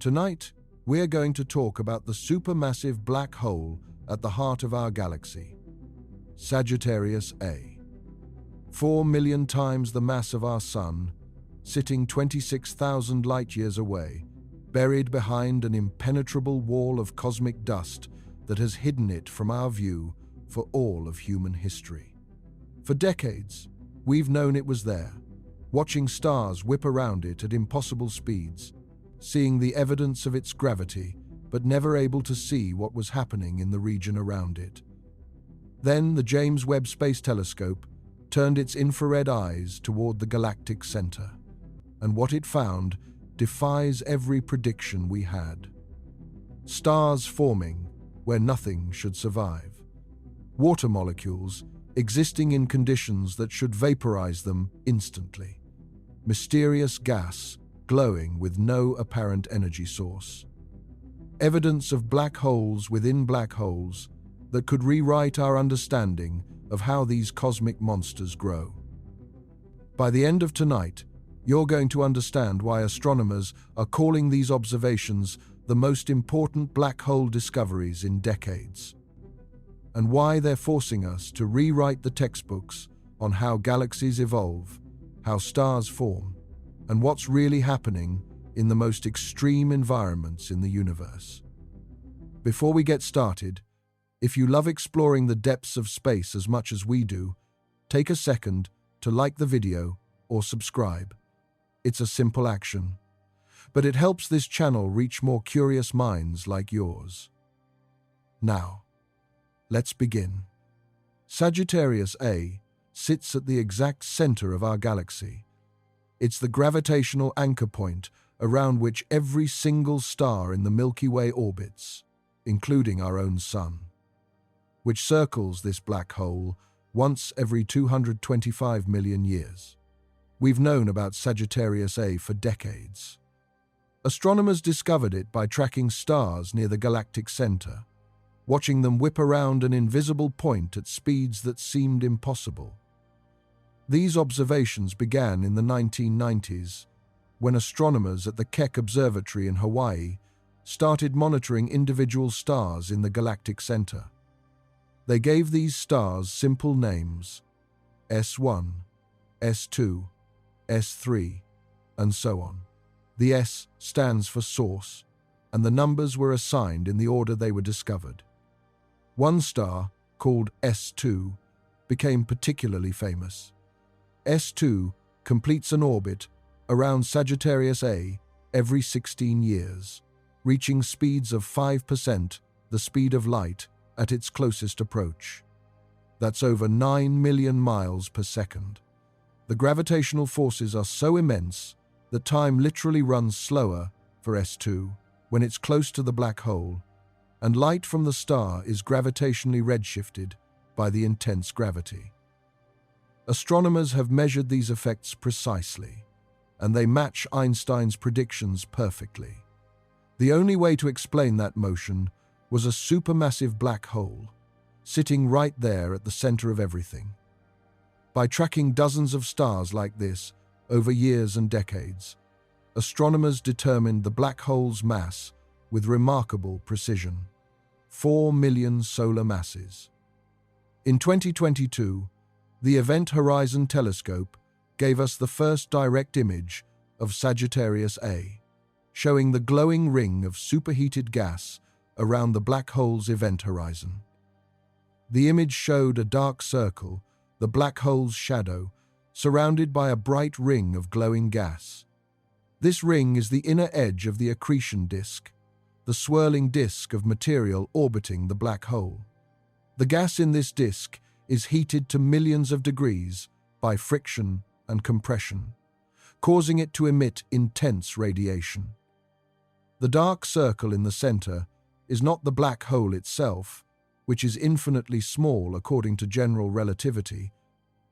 Tonight, we're going to talk about the supermassive black hole at the heart of our galaxy, Sagittarius A. 4 million times the mass of our Sun, sitting 26,000 light-years away, buried behind an impenetrable wall of cosmic dust that has hidden it from our view for all of human history. For decades, we've known it was there, watching stars whip around it at impossible speeds, seeing the evidence of its gravity, but never able to see what was happening in the region around it. Then the James Webb Space Telescope turned its infrared eyes toward the galactic center, and what it found defies every prediction we had. Stars forming where nothing should survive. Water molecules existing in conditions that should vaporize them instantly. Mysterious gas glowing with no apparent energy source. Evidence of black holes within black holes that could rewrite our understanding of how these cosmic monsters grow. By the end of tonight, you're going to understand why astronomers are calling these observations the most important black hole discoveries in decades, and why they're forcing us to rewrite the textbooks on how galaxies evolve, how stars form, and what's really happening in the most extreme environments in the universe. Before we get started, if you love exploring the depths of space as much as we do, take a second to like the video or subscribe. It's a simple action, but it helps this channel reach more curious minds like yours. Now, let's begin. Sagittarius A sits at the exact center of our galaxy. It's the gravitational anchor point around which every single star in the Milky Way orbits, including our own Sun, which circles this black hole once every 225 million years. We've known about Sagittarius A for decades. Astronomers discovered it by tracking stars near the galactic center, watching them whip around an invisible point at speeds that seemed impossible. These observations began in the 1990s, when astronomers at the Keck Observatory in Hawaii started monitoring individual stars in the galactic center. They gave these stars simple names: S1, S2, S3, and so on. The S stands for source, and the numbers were assigned in the order they were discovered. One star, called S2, became particularly famous. S2 completes an orbit around Sagittarius A every 16 years, reaching speeds of 5% the speed of light at its closest approach. That's over 9 million miles per second. The gravitational forces are so immense that time literally runs slower for S2 when it's close to the black hole, and light from the star is gravitationally redshifted by the intense gravity. Astronomers have measured these effects precisely, and they match Einstein's predictions perfectly. The only way to explain that motion was a supermassive black hole, sitting right there at the center of everything. By tracking dozens of stars like this over years and decades, astronomers determined the black hole's mass with remarkable precision: 4 million solar masses. In 2022, the Event Horizon Telescope gave us the first direct image of Sagittarius A, showing the glowing ring of superheated gas around the black hole's event horizon. The image showed a dark circle, the black hole's shadow, surrounded by a bright ring of glowing gas. This ring is the inner edge of the accretion disk, the swirling disk of material orbiting the black hole. The gas in this disk is heated to millions of degrees by friction and compression, causing it to emit intense radiation. The dark circle in the center is not the black hole itself, which is infinitely small according to general relativity,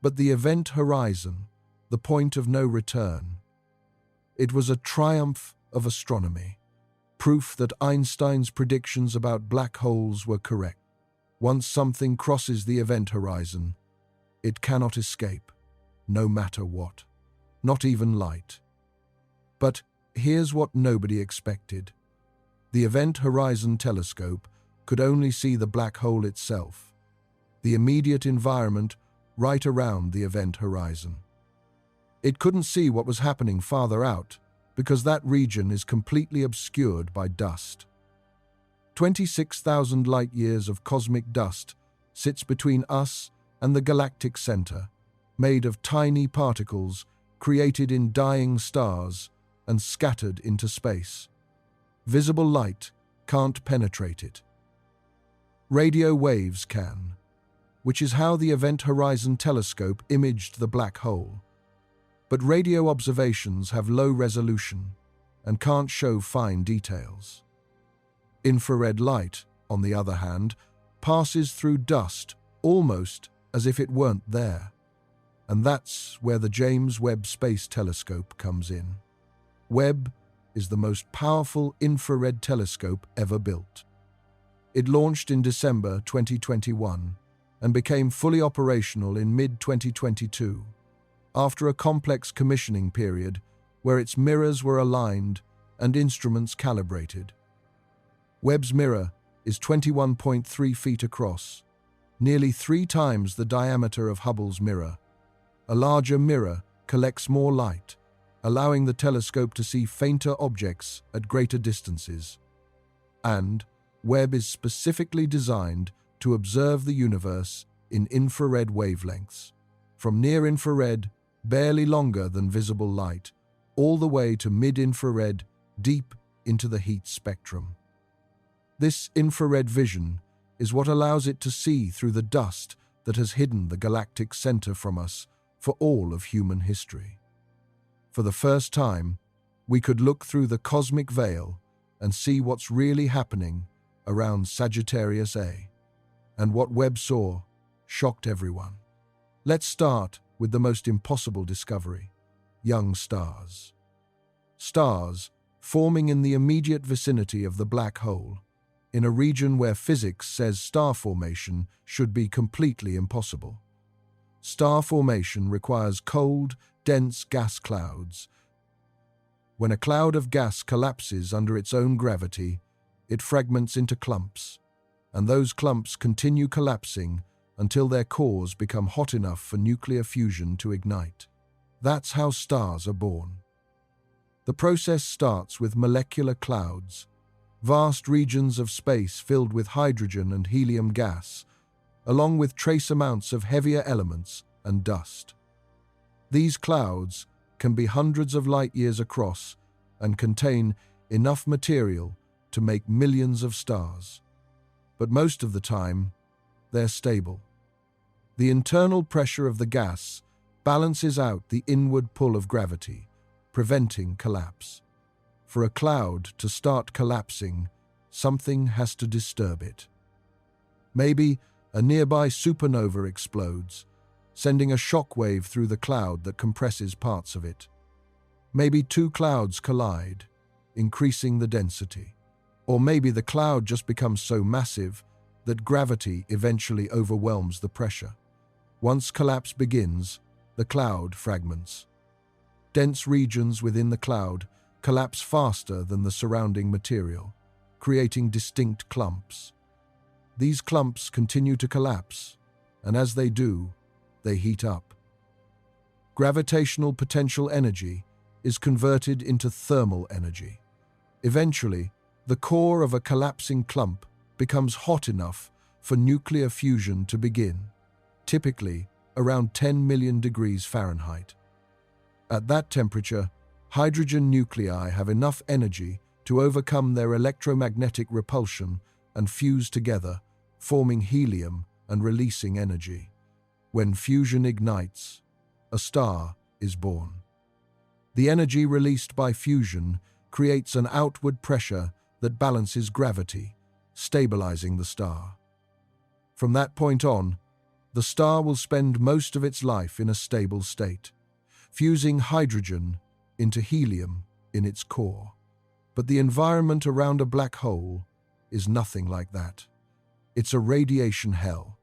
but the event horizon, the point of no return. It was a triumph of astronomy, proof that Einstein's predictions about black holes were correct. Once something crosses the event horizon, it cannot escape, no matter what, not even light. But here's what nobody expected. The Event Horizon Telescope could only see the black hole itself, the immediate environment right around the event horizon. It couldn't see what was happening farther out because that region is completely obscured by dust. 26,000 light-years of cosmic dust sits between us and the galactic center, made of tiny particles created in dying stars and scattered into space. Visible light can't penetrate it. Radio waves can, which is how the Event Horizon Telescope imaged the black hole. But radio observations have low resolution and can't show fine details. Infrared light, on the other hand, passes through dust almost as if it weren't there. And that's where the James Webb Space Telescope comes in. Webb is the most powerful infrared telescope ever built. It launched in December 2021 and became fully operational in mid-2022, after a complex commissioning period where its mirrors were aligned and instruments calibrated. Webb's mirror is 21.3 feet across, nearly 3 times the diameter of Hubble's mirror. A larger mirror collects more light, allowing the telescope to see fainter objects at greater distances. And Webb is specifically designed to observe the universe in infrared wavelengths, from near-infrared, barely longer than visible light, all the way to mid-infrared, deep into the heat spectrum. This infrared vision is what allows it to see through the dust that has hidden the galactic center from us for all of human history. For the first time, we could look through the cosmic veil and see what's really happening around Sagittarius A. And what Webb saw shocked everyone. Let's start with the most impossible discovery: young stars. Stars forming in the immediate vicinity of the black hole, in a region where physics says star formation should be completely impossible. Star formation requires cold, dense gas clouds. When a cloud of gas collapses under its own gravity, it fragments into clumps, and those clumps continue collapsing until their cores become hot enough for nuclear fusion to ignite. That's how stars are born. The process starts with molecular clouds, vast regions of space filled with hydrogen and helium gas, along with trace amounts of heavier elements and dust. These clouds can be hundreds of light-years across and contain enough material to make millions of stars. But most of the time, they're stable. The internal pressure of the gas balances out the inward pull of gravity, preventing collapse. For a cloud to start collapsing, something has to disturb it. Maybe a nearby supernova explodes, sending a shock wave through the cloud that compresses parts of it. Maybe 2 clouds collide, increasing the density. Or maybe the cloud just becomes so massive that gravity eventually overwhelms the pressure. Once collapse begins, the cloud fragments. Dense regions within the cloud collapse faster than the surrounding material, creating distinct clumps. These clumps continue to collapse, and as they do, they heat up. Gravitational potential energy is converted into thermal energy. Eventually, the core of a collapsing clump becomes hot enough for nuclear fusion to begin, typically around 10 million degrees Fahrenheit. At that temperature, hydrogen nuclei have enough energy to overcome their electromagnetic repulsion and fuse together, forming helium and releasing energy. When fusion ignites, a star is born. The energy released by fusion creates an outward pressure that balances gravity, stabilizing the star. From that point on, the star will spend most of its life in a stable state, fusing hydrogen into helium in its core. But the environment around a black hole is nothing like that. It's a radiation hell.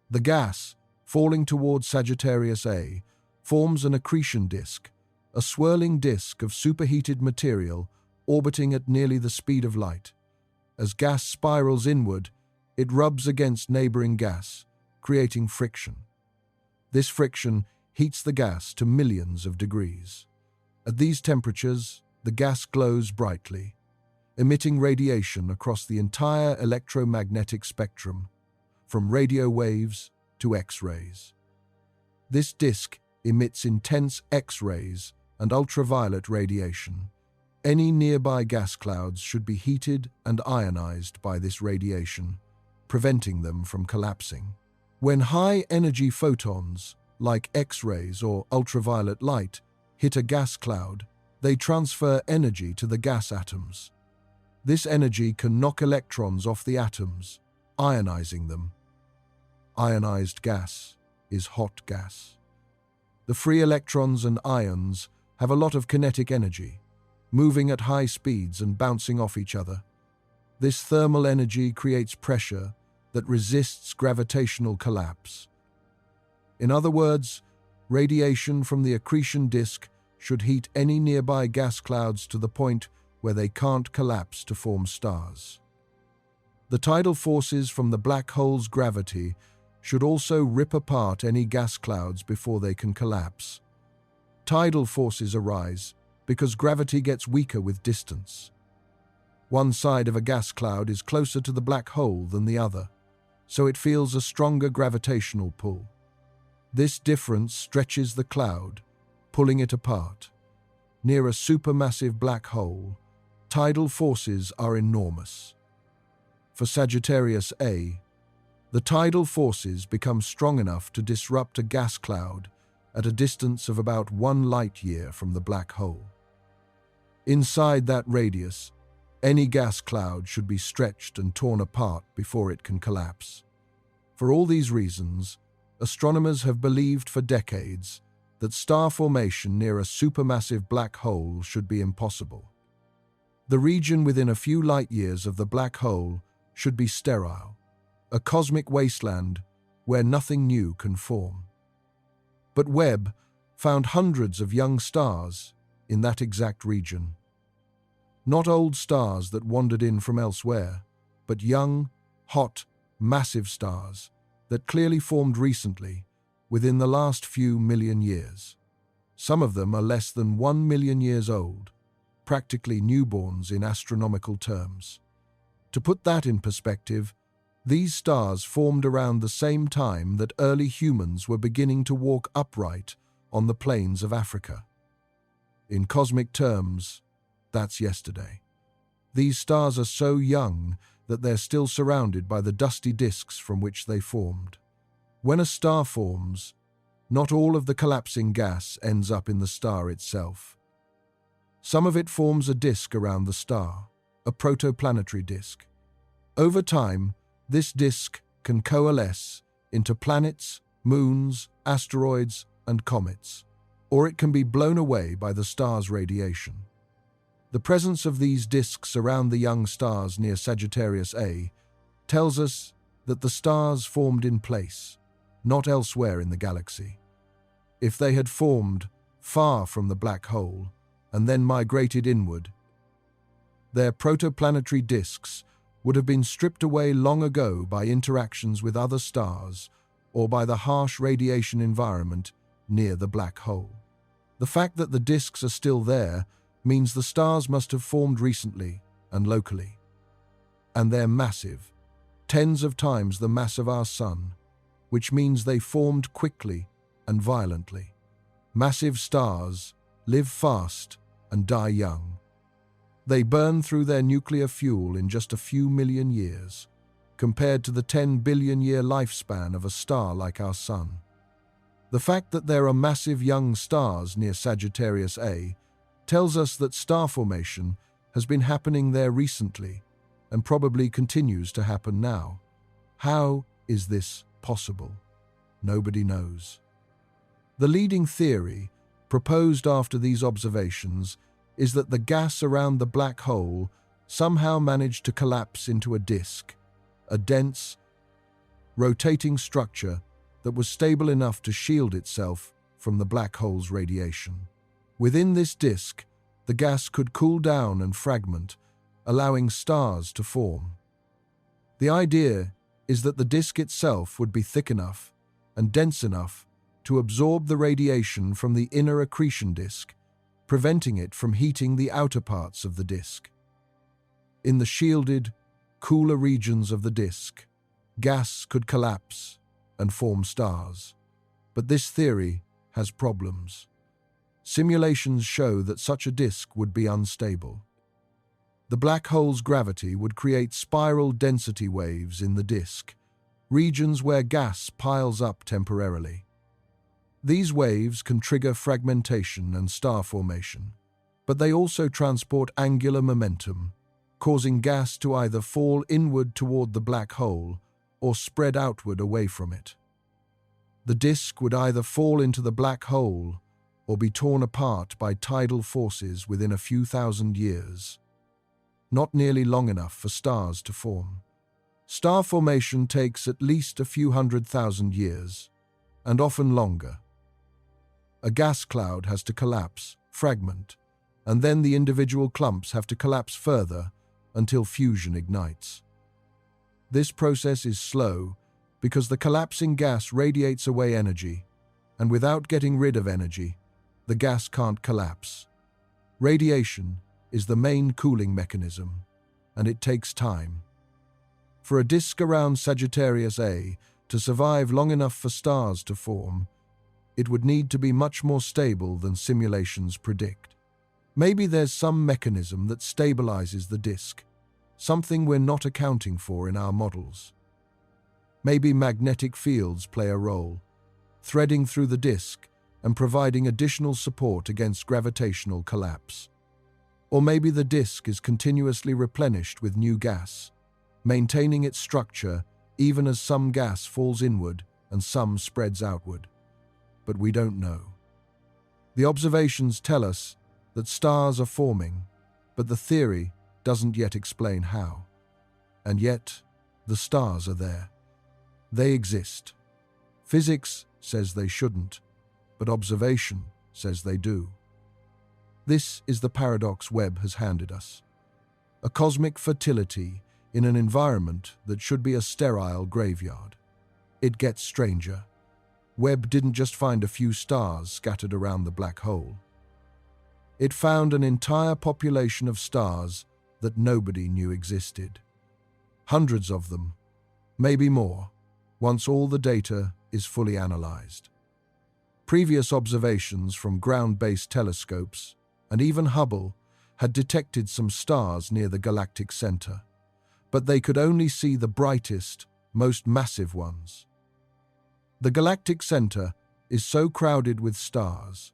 The gas, falling towards Sagittarius A, forms an accretion disk, a swirling disk of superheated material orbiting at nearly the speed of light. As gas spirals inward, it rubs against neighboring gas, creating friction. This friction heats the gas to millions of degrees. At these temperatures, the gas glows brightly, emitting radiation across the entire electromagnetic spectrum, from radio waves to X-rays. This disk emits intense X-rays and ultraviolet radiation. Any nearby gas clouds should be heated and ionized by this radiation, preventing them from collapsing. When high-energy photons, like X-rays or ultraviolet light, hit a gas cloud, they transfer energy to the gas atoms. This energy can knock electrons off the atoms, ionizing them. Ionized gas is hot gas. The free electrons and ions have a lot of kinetic energy, moving at high speeds and bouncing off each other. This thermal energy creates pressure that resists gravitational collapse. In other words, radiation from the accretion disk should heat any nearby gas clouds to the point where they can't collapse to form stars. The tidal forces from the black hole's gravity should also rip apart any gas clouds before they can collapse. Tidal forces arise because gravity gets weaker with distance. One side of a gas cloud is closer to the black hole than the other, so it feels a stronger gravitational pull. This difference stretches the cloud, pulling it apart. Near a supermassive black hole, tidal forces are enormous. For Sagittarius A, the tidal forces become strong enough to disrupt a gas cloud at a distance of about 1 light-year from the black hole. Inside that radius, any gas cloud should be stretched and torn apart before it can collapse. For all these reasons, astronomers have believed for decades that star formation near a supermassive black hole should be impossible. The region within a few light-years of the black hole should be sterile, a cosmic wasteland where nothing new can form. But Webb found hundreds of young stars in that exact region. Not old stars that wandered in from elsewhere, but young, hot, massive stars that clearly formed recently, within the last few million years. Some of them are less than 1 million years old, practically newborns in astronomical terms. To put that in perspective, these stars formed around the same time that early humans were beginning to walk upright on the plains of Africa. In cosmic terms, that's yesterday. These stars are so young that they're still surrounded by the dusty disks from which they formed. When a star forms, not all of the collapsing gas ends up in the star itself. Some of it forms a disk around the star, a protoplanetary disk. Over time, this disk can coalesce into planets, moons, asteroids, and comets, or it can be blown away by the star's radiation. The presence of these disks around the young stars near Sagittarius A tells us that the stars formed in place, not elsewhere in the galaxy. If they had formed far from the black hole and then migrated inward, their protoplanetary disks would have been stripped away long ago by interactions with other stars or by the harsh radiation environment near the black hole. The fact that the disks are still there means the stars must have formed recently and locally. And they're massive, tens of times the mass of our Sun, which means they formed quickly and violently. Massive stars live fast and die young. They burn through their nuclear fuel in just a few million years, compared to the 10 billion-year lifespan of a star like our Sun. The fact that there are massive young stars near Sagittarius A tells us that star formation has been happening there recently and probably continues to happen now. How is this possible? Nobody knows. The leading theory, proposed after these observations, is that the gas around the black hole somehow managed to collapse into a disk, a dense, rotating structure that was stable enough to shield itself from the black hole's radiation. Within this disk, the gas could cool down and fragment, allowing stars to form. The idea is that the disk itself would be thick enough and dense enough to absorb the radiation from the inner accretion disk, preventing it from heating the outer parts of the disk. In the shielded, cooler regions of the disk, gas could collapse and form stars. But this theory has problems. Simulations show that such a disk would be unstable. The black hole's gravity would create spiral density waves in the disk, regions where gas piles up temporarily. These waves can trigger fragmentation and star formation, but they also transport angular momentum, causing gas to either fall inward toward the black hole or spread outward away from it. The disk would either fall into the black hole or be torn apart by tidal forces within a few thousand years, not nearly long enough for stars to form. Star formation takes at least a few 100,000 years, and often longer. A gas cloud has to collapse, fragment, and then the individual clumps have to collapse further until fusion ignites. This process is slow because the collapsing gas radiates away energy, and without getting rid of energy, the gas can't collapse. Radiation is the main cooling mechanism, and it takes time. For a disk around Sagittarius A to survive long enough for stars to form, it would need to be much more stable than simulations predict. Maybe there's some mechanism that stabilizes the disk, something we're not accounting for in our models. Maybe magnetic fields play a role, threading through the disk and providing additional support against gravitational collapse. Or maybe the disk is continuously replenished with new gas, maintaining its structure even as some gas falls inward and some spreads outward. But we don't know. The observations tell us that stars are forming, but the theory doesn't yet explain how. And yet, the stars are there. They exist. Physics says they shouldn't, but observation says they do. This is the paradox Webb has handed us. A cosmic fertility in an environment that should be a sterile graveyard. It gets stranger. Webb didn't just find a few stars scattered around the black hole. It found an entire population of stars that nobody knew existed. Hundreds of them, maybe more, once all the data is fully analyzed. Previous observations from ground-based telescopes, and even Hubble, had detected some stars near the galactic center, but they could only see the brightest, most massive ones. The galactic center is so crowded with stars,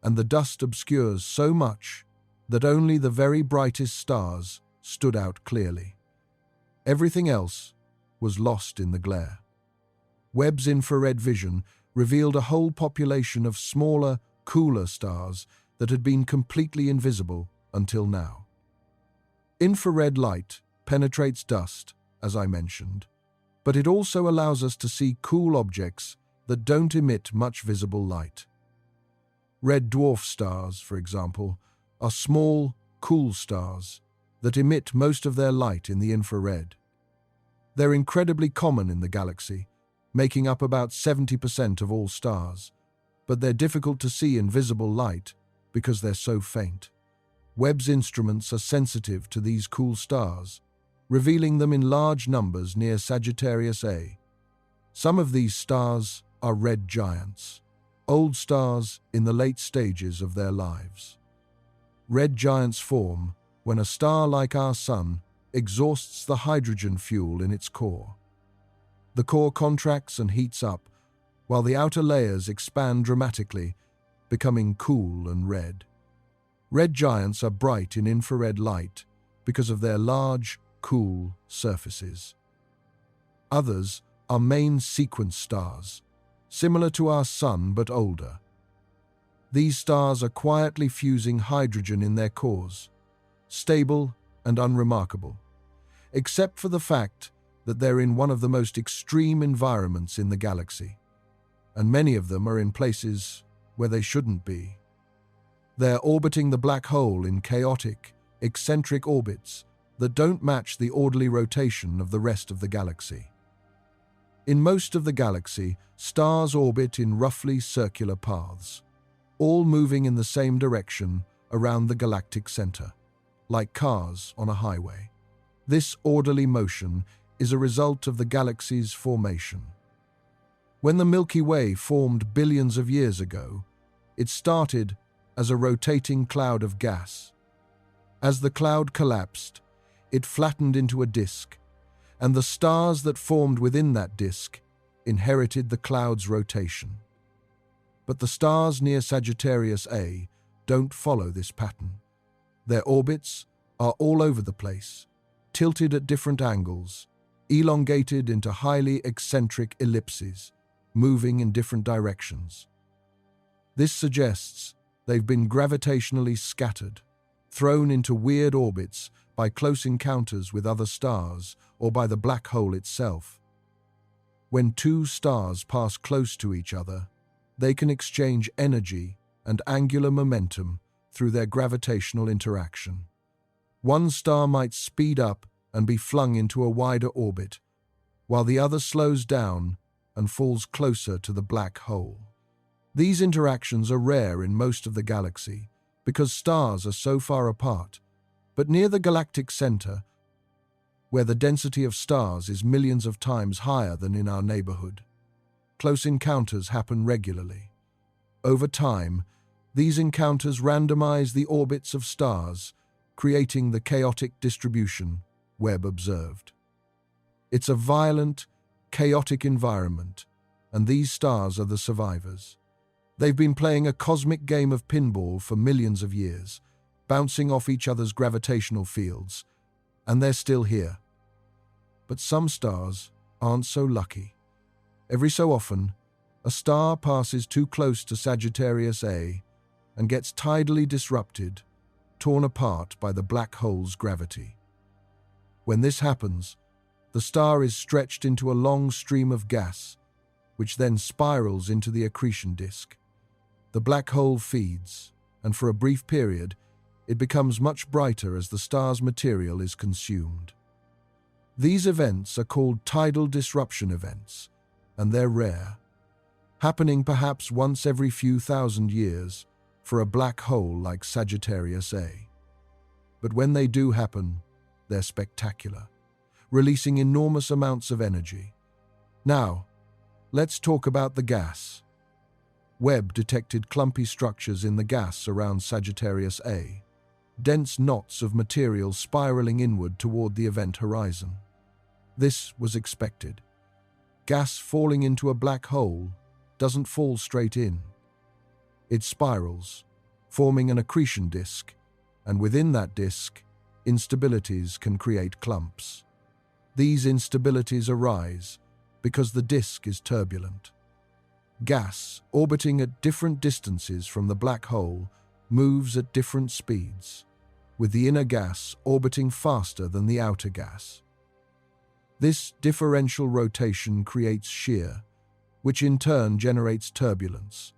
and the dust obscures so much that only the very brightest stars stood out clearly. Everything else was lost in the glare. Webb's infrared vision revealed a whole population of smaller, cooler stars that had been completely invisible until now. Infrared light penetrates dust, as I mentioned, but it also allows us to see cool objects that don't emit much visible light. Red dwarf stars, for example, are small, cool stars that emit most of their light in the infrared. They're incredibly common in the galaxy, making up about 70% of all stars, but they're difficult to see in visible light because they're so faint. Webb's instruments are sensitive to these cool stars, revealing them in large numbers near Sagittarius A. Some of these stars are red giants, old stars in the late stages of their lives. Red giants form when a star like our Sun exhausts the hydrogen fuel in its core. The core contracts and heats up, while the outer layers expand dramatically, becoming cool and red. Red giants are bright in infrared light because of their large, cool surfaces. Others are main sequence stars, similar to our Sun but older. These stars are quietly fusing hydrogen in their cores, stable and unremarkable, except for the fact that they're in one of the most extreme environments in the galaxy, and many of them are in places where they shouldn't be. They're orbiting the black hole in chaotic, eccentric orbits that don't match the orderly rotation of the rest of the galaxy. In most of the galaxy, stars orbit in roughly circular paths, all moving in the same direction around the galactic center, like cars on a highway. This orderly motion is a result of the galaxy's formation. When the Milky Way formed billions of years ago, it started as a rotating cloud of gas. As the cloud collapsed, it flattened into a disk, and the stars that formed within that disk inherited the cloud's rotation. But the stars near Sagittarius A don't follow this pattern. Their orbits are all over the place, tilted at different angles, elongated into highly eccentric ellipses, moving in different directions. This suggests they've been gravitationally scattered, thrown into weird orbits by close encounters with other stars or by the black hole itself. When two stars pass close to each other, they can exchange energy and angular momentum through their gravitational interaction. One star might speed up and be flung into a wider orbit, while the other slows down and falls closer to the black hole. These interactions are rare in most of the galaxy because stars are so far apart, but near the galactic center, where the density of stars is millions of times higher than in our neighborhood, close encounters happen regularly. Over time, these encounters randomize the orbits of stars, creating the chaotic distribution Webb observed. It's a violent, chaotic environment, and these stars are the survivors. They've been playing a cosmic game of pinball for millions of years, bouncing off each other's gravitational fields, and they're still here. But some stars aren't so lucky. Every so often, a star passes too close to Sagittarius A and gets tidally disrupted, torn apart by the black hole's gravity. When this happens, the star is stretched into a long stream of gas, which then spirals into the accretion disk. The black hole feeds, and for a brief period, it becomes much brighter as the star's material is consumed. These events are called tidal disruption events, and they're rare, happening perhaps once every few thousand years for a black hole like Sagittarius A. But when they do happen, they're spectacular, releasing enormous amounts of energy. Now, let's talk about the gas. Webb detected clumpy structures in the gas around Sagittarius A, dense knots of material spiraling inward toward the event horizon. This was expected. Gas falling into a black hole doesn't fall straight in. It spirals, forming an accretion disk, and within that disk, instabilities can create clumps. These instabilities arise because the disk is turbulent. Gas, orbiting at different distances from the black hole, moves at different speeds, with the inner gas orbiting faster than the outer gas. This differential rotation creates shear, which in turn generates turbulence.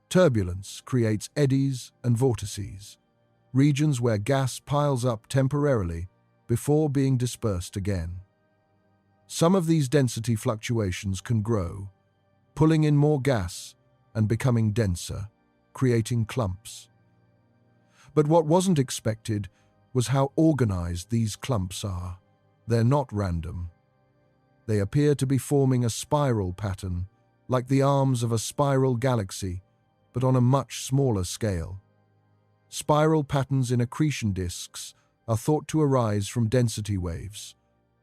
Turbulence creates eddies and vortices, regions where gas piles up temporarily before being dispersed again. Some of these density fluctuations can grow, pulling in more gas and becoming denser, creating clumps. But what wasn't expected was how organized these clumps are. They're not random. They appear to be forming a spiral pattern, like the arms of a spiral galaxy, but on a much smaller scale. Spiral patterns in accretion disks are thought to arise from density waves,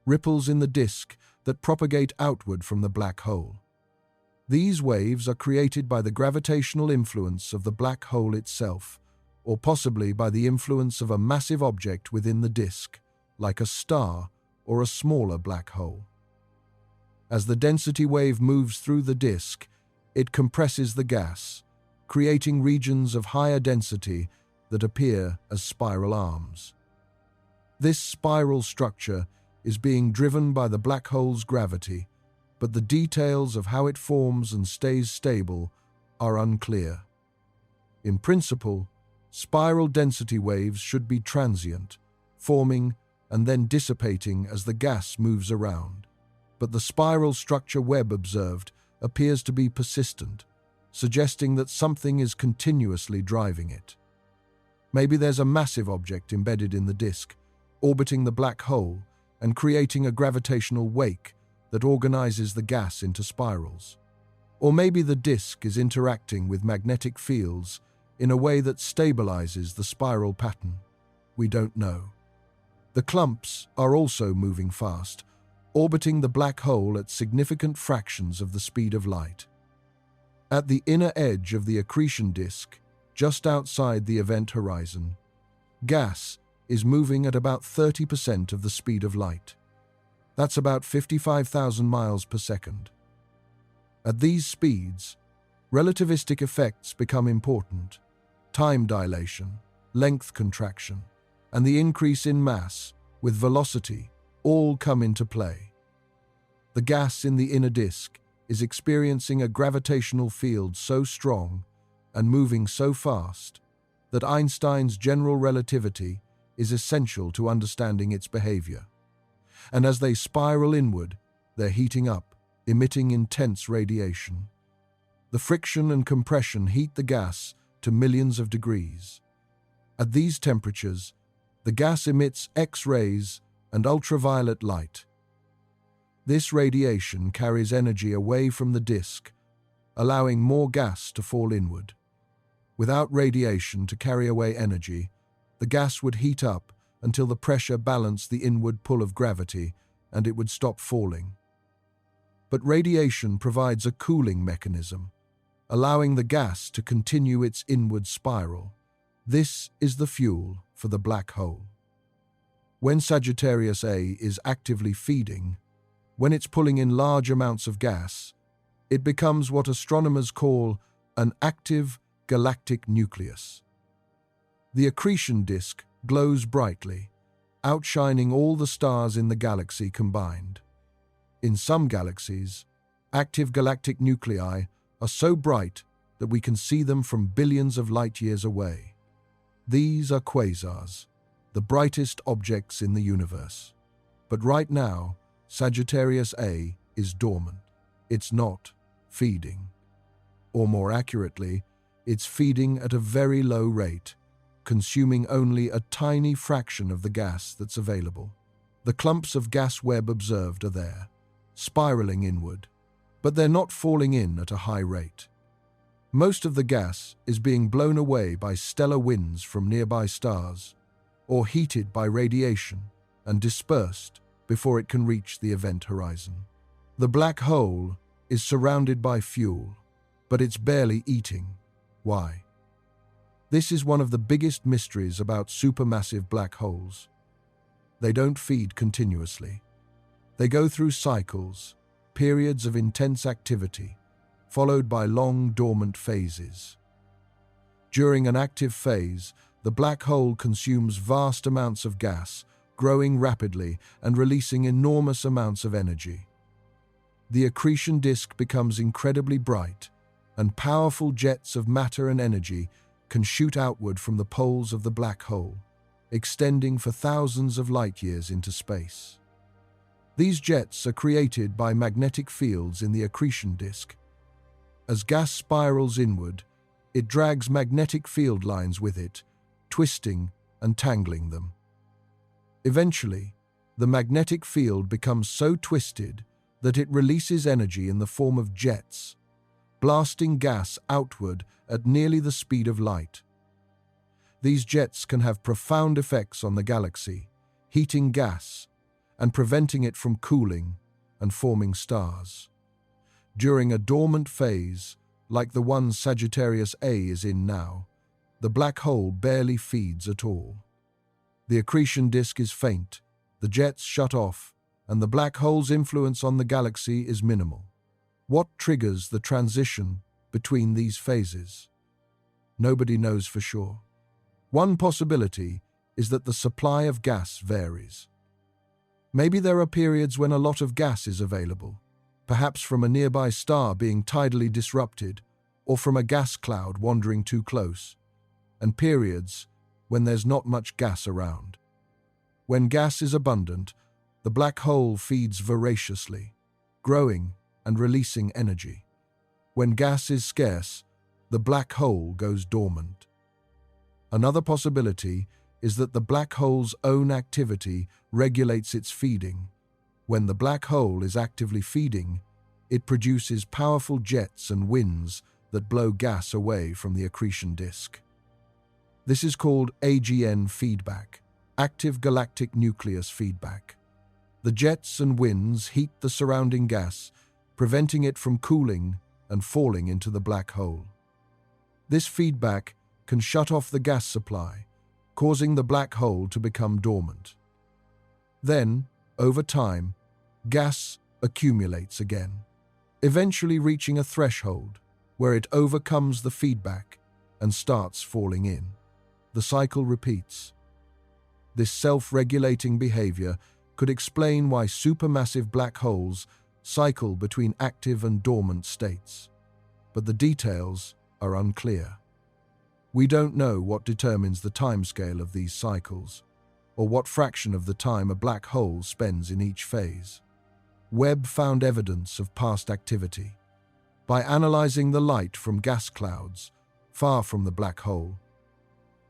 ripples in the disk that propagate outward from the black hole. These waves are created by the gravitational influence of the black hole itself, or possibly by the influence of a massive object within the disk, like a star or a smaller black hole. As the density wave moves through the disk, it compresses the gas, creating regions of higher density that appear as spiral arms. This spiral structure is being driven by the black hole's gravity, but the details of how it forms and stays stable are unclear. In principle, spiral density waves should be transient, forming and then dissipating as the gas moves around. But the spiral structure Webb observed appears to be persistent, suggesting that something is continuously driving it. Maybe there's a massive object embedded in the disk, orbiting the black hole and creating a gravitational wake that organizes the gas into spirals. Or maybe the disk is interacting with magnetic fields in a way that stabilizes the spiral pattern. We don't know. The clumps are also moving fast, orbiting the black hole at significant fractions of the speed of light. At the inner edge of the accretion disk, just outside the event horizon, gas is moving at about 30% of the speed of light. That's about 55,000 miles per second. At these speeds, relativistic effects become important. Time dilation, length contraction, and the increase in mass with velocity all come into play. The gas in the inner disk is experiencing a gravitational field so strong and moving so fast that Einstein's general relativity is essential to understanding its behavior. And as they spiral inward, they're heating up, emitting intense radiation. The friction and compression heat the gas to millions of degrees. At these temperatures, the gas emits X-rays and ultraviolet light. This radiation carries energy away from the disk, allowing more gas to fall inward. Without radiation to carry away energy, the gas would heat up until the pressure balanced the inward pull of gravity and it would stop falling. But radiation provides a cooling mechanism, allowing the gas to continue its inward spiral. This is the fuel for the black hole. When Sagittarius A is actively feeding, when it's pulling in large amounts of gas, it becomes what astronomers call an active galactic nucleus. The accretion disk glows brightly, outshining all the stars in the galaxy combined. In some galaxies, active galactic nuclei are so bright that we can see them from billions of light-years away. These are quasars, the brightest objects in the universe. But right now, Sagittarius A is dormant. It's not feeding. Or more accurately, it's feeding at a very low rate, consuming only a tiny fraction of the gas that's available. The clumps of gas Webb observed are there, spiraling inward, but they're not falling in at a high rate. Most of the gas is being blown away by stellar winds from nearby stars, or heated by radiation and dispersed before it can reach the event horizon. The black hole is surrounded by fuel, but it's barely eating. Why? This is one of the biggest mysteries about supermassive black holes. They don't feed continuously. They go through cycles, periods of intense activity, followed by long dormant phases. During an active phase, the black hole consumes vast amounts of gas, growing rapidly and releasing enormous amounts of energy. The accretion disk becomes incredibly bright, and powerful jets of matter and energy can shoot outward from the poles of the black hole, extending for thousands of light-years into space. These jets are created by magnetic fields in the accretion disk. As gas spirals inward, it drags magnetic field lines with it, twisting and tangling them. Eventually, the magnetic field becomes so twisted that it releases energy in the form of jets, blasting gas outward at nearly the speed of light. These jets can have profound effects on the galaxy, heating gas and preventing it from cooling and forming stars. During a dormant phase, like the one Sagittarius A is in now, the black hole barely feeds at all. The accretion disk is faint, the jets shut off, and the black hole's influence on the galaxy is minimal. What triggers the transition between these phases? Nobody knows for sure. One possibility is that the supply of gas varies. Maybe there are periods when a lot of gas is available, perhaps from a nearby star being tidally disrupted, or from a gas cloud wandering too close. and periods when there's not much gas around. When gas is abundant, the black hole feeds voraciously, growing and releasing energy. When gas is scarce, the black hole goes dormant. Another possibility is that the black hole's own activity regulates its feeding. When the black hole is actively feeding, it produces powerful jets and winds that blow gas away from the accretion disk. This is called AGN feedback, active galactic nucleus feedback. The jets and winds heat the surrounding gas, preventing it from cooling and falling into the black hole. This feedback can shut off the gas supply, causing the black hole to become dormant. Then, over time, gas accumulates again, eventually reaching a threshold where it overcomes the feedback and starts falling in. The cycle repeats. This self-regulating behavior could explain why supermassive black holes cycle between active and dormant states, but the details are unclear. We don't know what determines the timescale of these cycles, or what fraction of the time a black hole spends in each phase. Webb found evidence of past activity. By analyzing the light from gas clouds far from the black hole,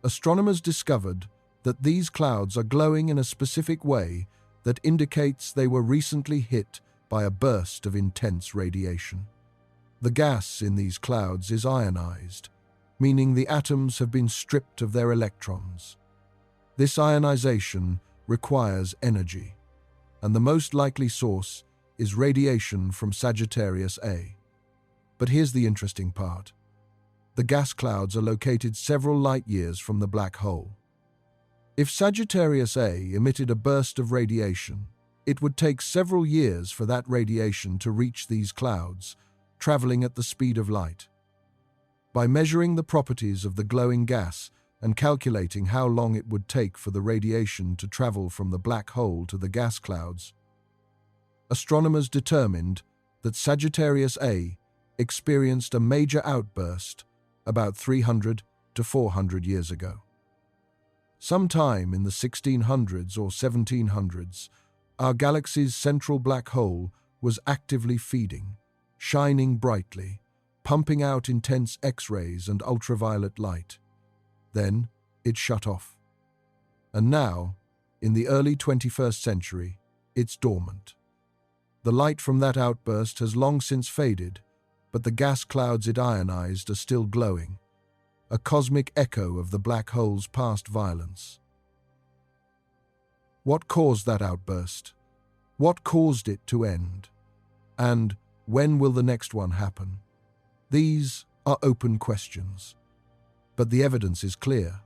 astronomers discovered that these clouds are glowing in a specific way that indicates they were recently hit by a burst of intense radiation. The gas in these clouds is ionized, meaning the atoms have been stripped of their electrons. This ionization requires energy, and the most likely source is radiation from Sagittarius A. But here's the interesting part. The gas clouds are located several light-years from the black hole. If Sagittarius A emitted a burst of radiation, it would take several years for that radiation to reach these clouds, traveling at the speed of light. By measuring the properties of the glowing gas and calculating how long it would take for the radiation to travel from the black hole to the gas clouds, astronomers determined that Sagittarius A experienced a major outburst about 300 to 400 years ago. Sometime in the 1600s or 1700s, our galaxy's central black hole was actively feeding, shining brightly, pumping out intense X-rays and ultraviolet light. Then it shut off. And now, in the early 21st century, it's dormant. The light from that outburst has long since faded, but the gas clouds it ionized are still glowing, a cosmic echo of the black hole's past violence. What caused that outburst? What caused it to end? And when will the next one happen? These are open questions, but the evidence is clear.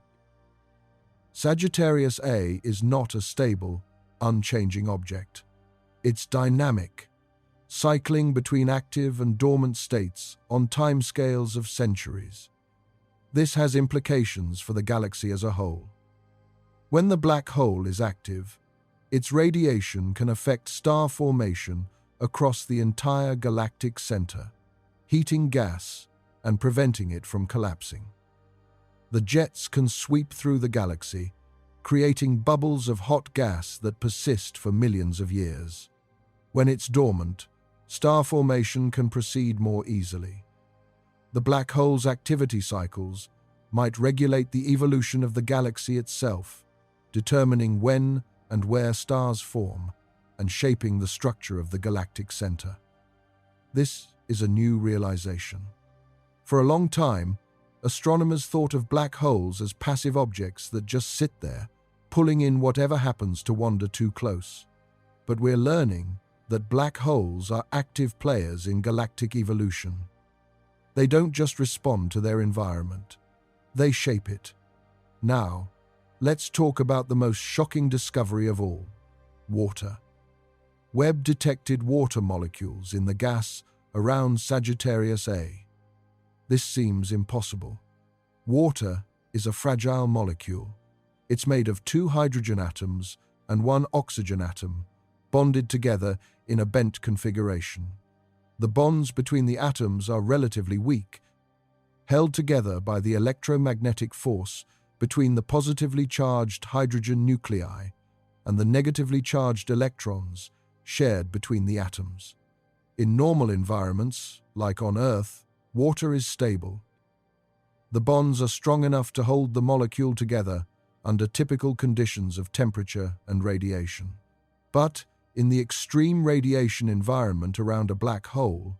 Sagittarius A is not a stable, unchanging object. It's dynamic, cycling between active and dormant states on timescales of centuries. This has implications for the galaxy as a whole. When the black hole is active, its radiation can affect star formation across the entire galactic center, heating gas and preventing it from collapsing. The jets can sweep through the galaxy, creating bubbles of hot gas that persist for millions of years. When it's dormant, star formation can proceed more easily. The black hole's activity cycles might regulate the evolution of the galaxy itself, determining when and where stars form and shaping the structure of the galactic center. This is a new realization. For a long time, astronomers thought of black holes as passive objects that just sit there, pulling in whatever happens to wander too close. But we're learning that black holes are active players in galactic evolution. They don't just respond to their environment, they shape it. Now, let's talk about the most shocking discovery of all: water. Webb detected water molecules in the gas around Sagittarius A. This seems impossible. Water is a fragile molecule. It's made of 2 hydrogen atoms and 1 oxygen atom, bonded together in a bent configuration. The bonds between the atoms are relatively weak, held together by the electromagnetic force between the positively charged hydrogen nuclei and the negatively charged electrons shared between the atoms. In normal environments, like on Earth, water is stable. The bonds are strong enough to hold the molecule together under typical conditions of temperature and radiation. But in the extreme radiation environment around a black hole,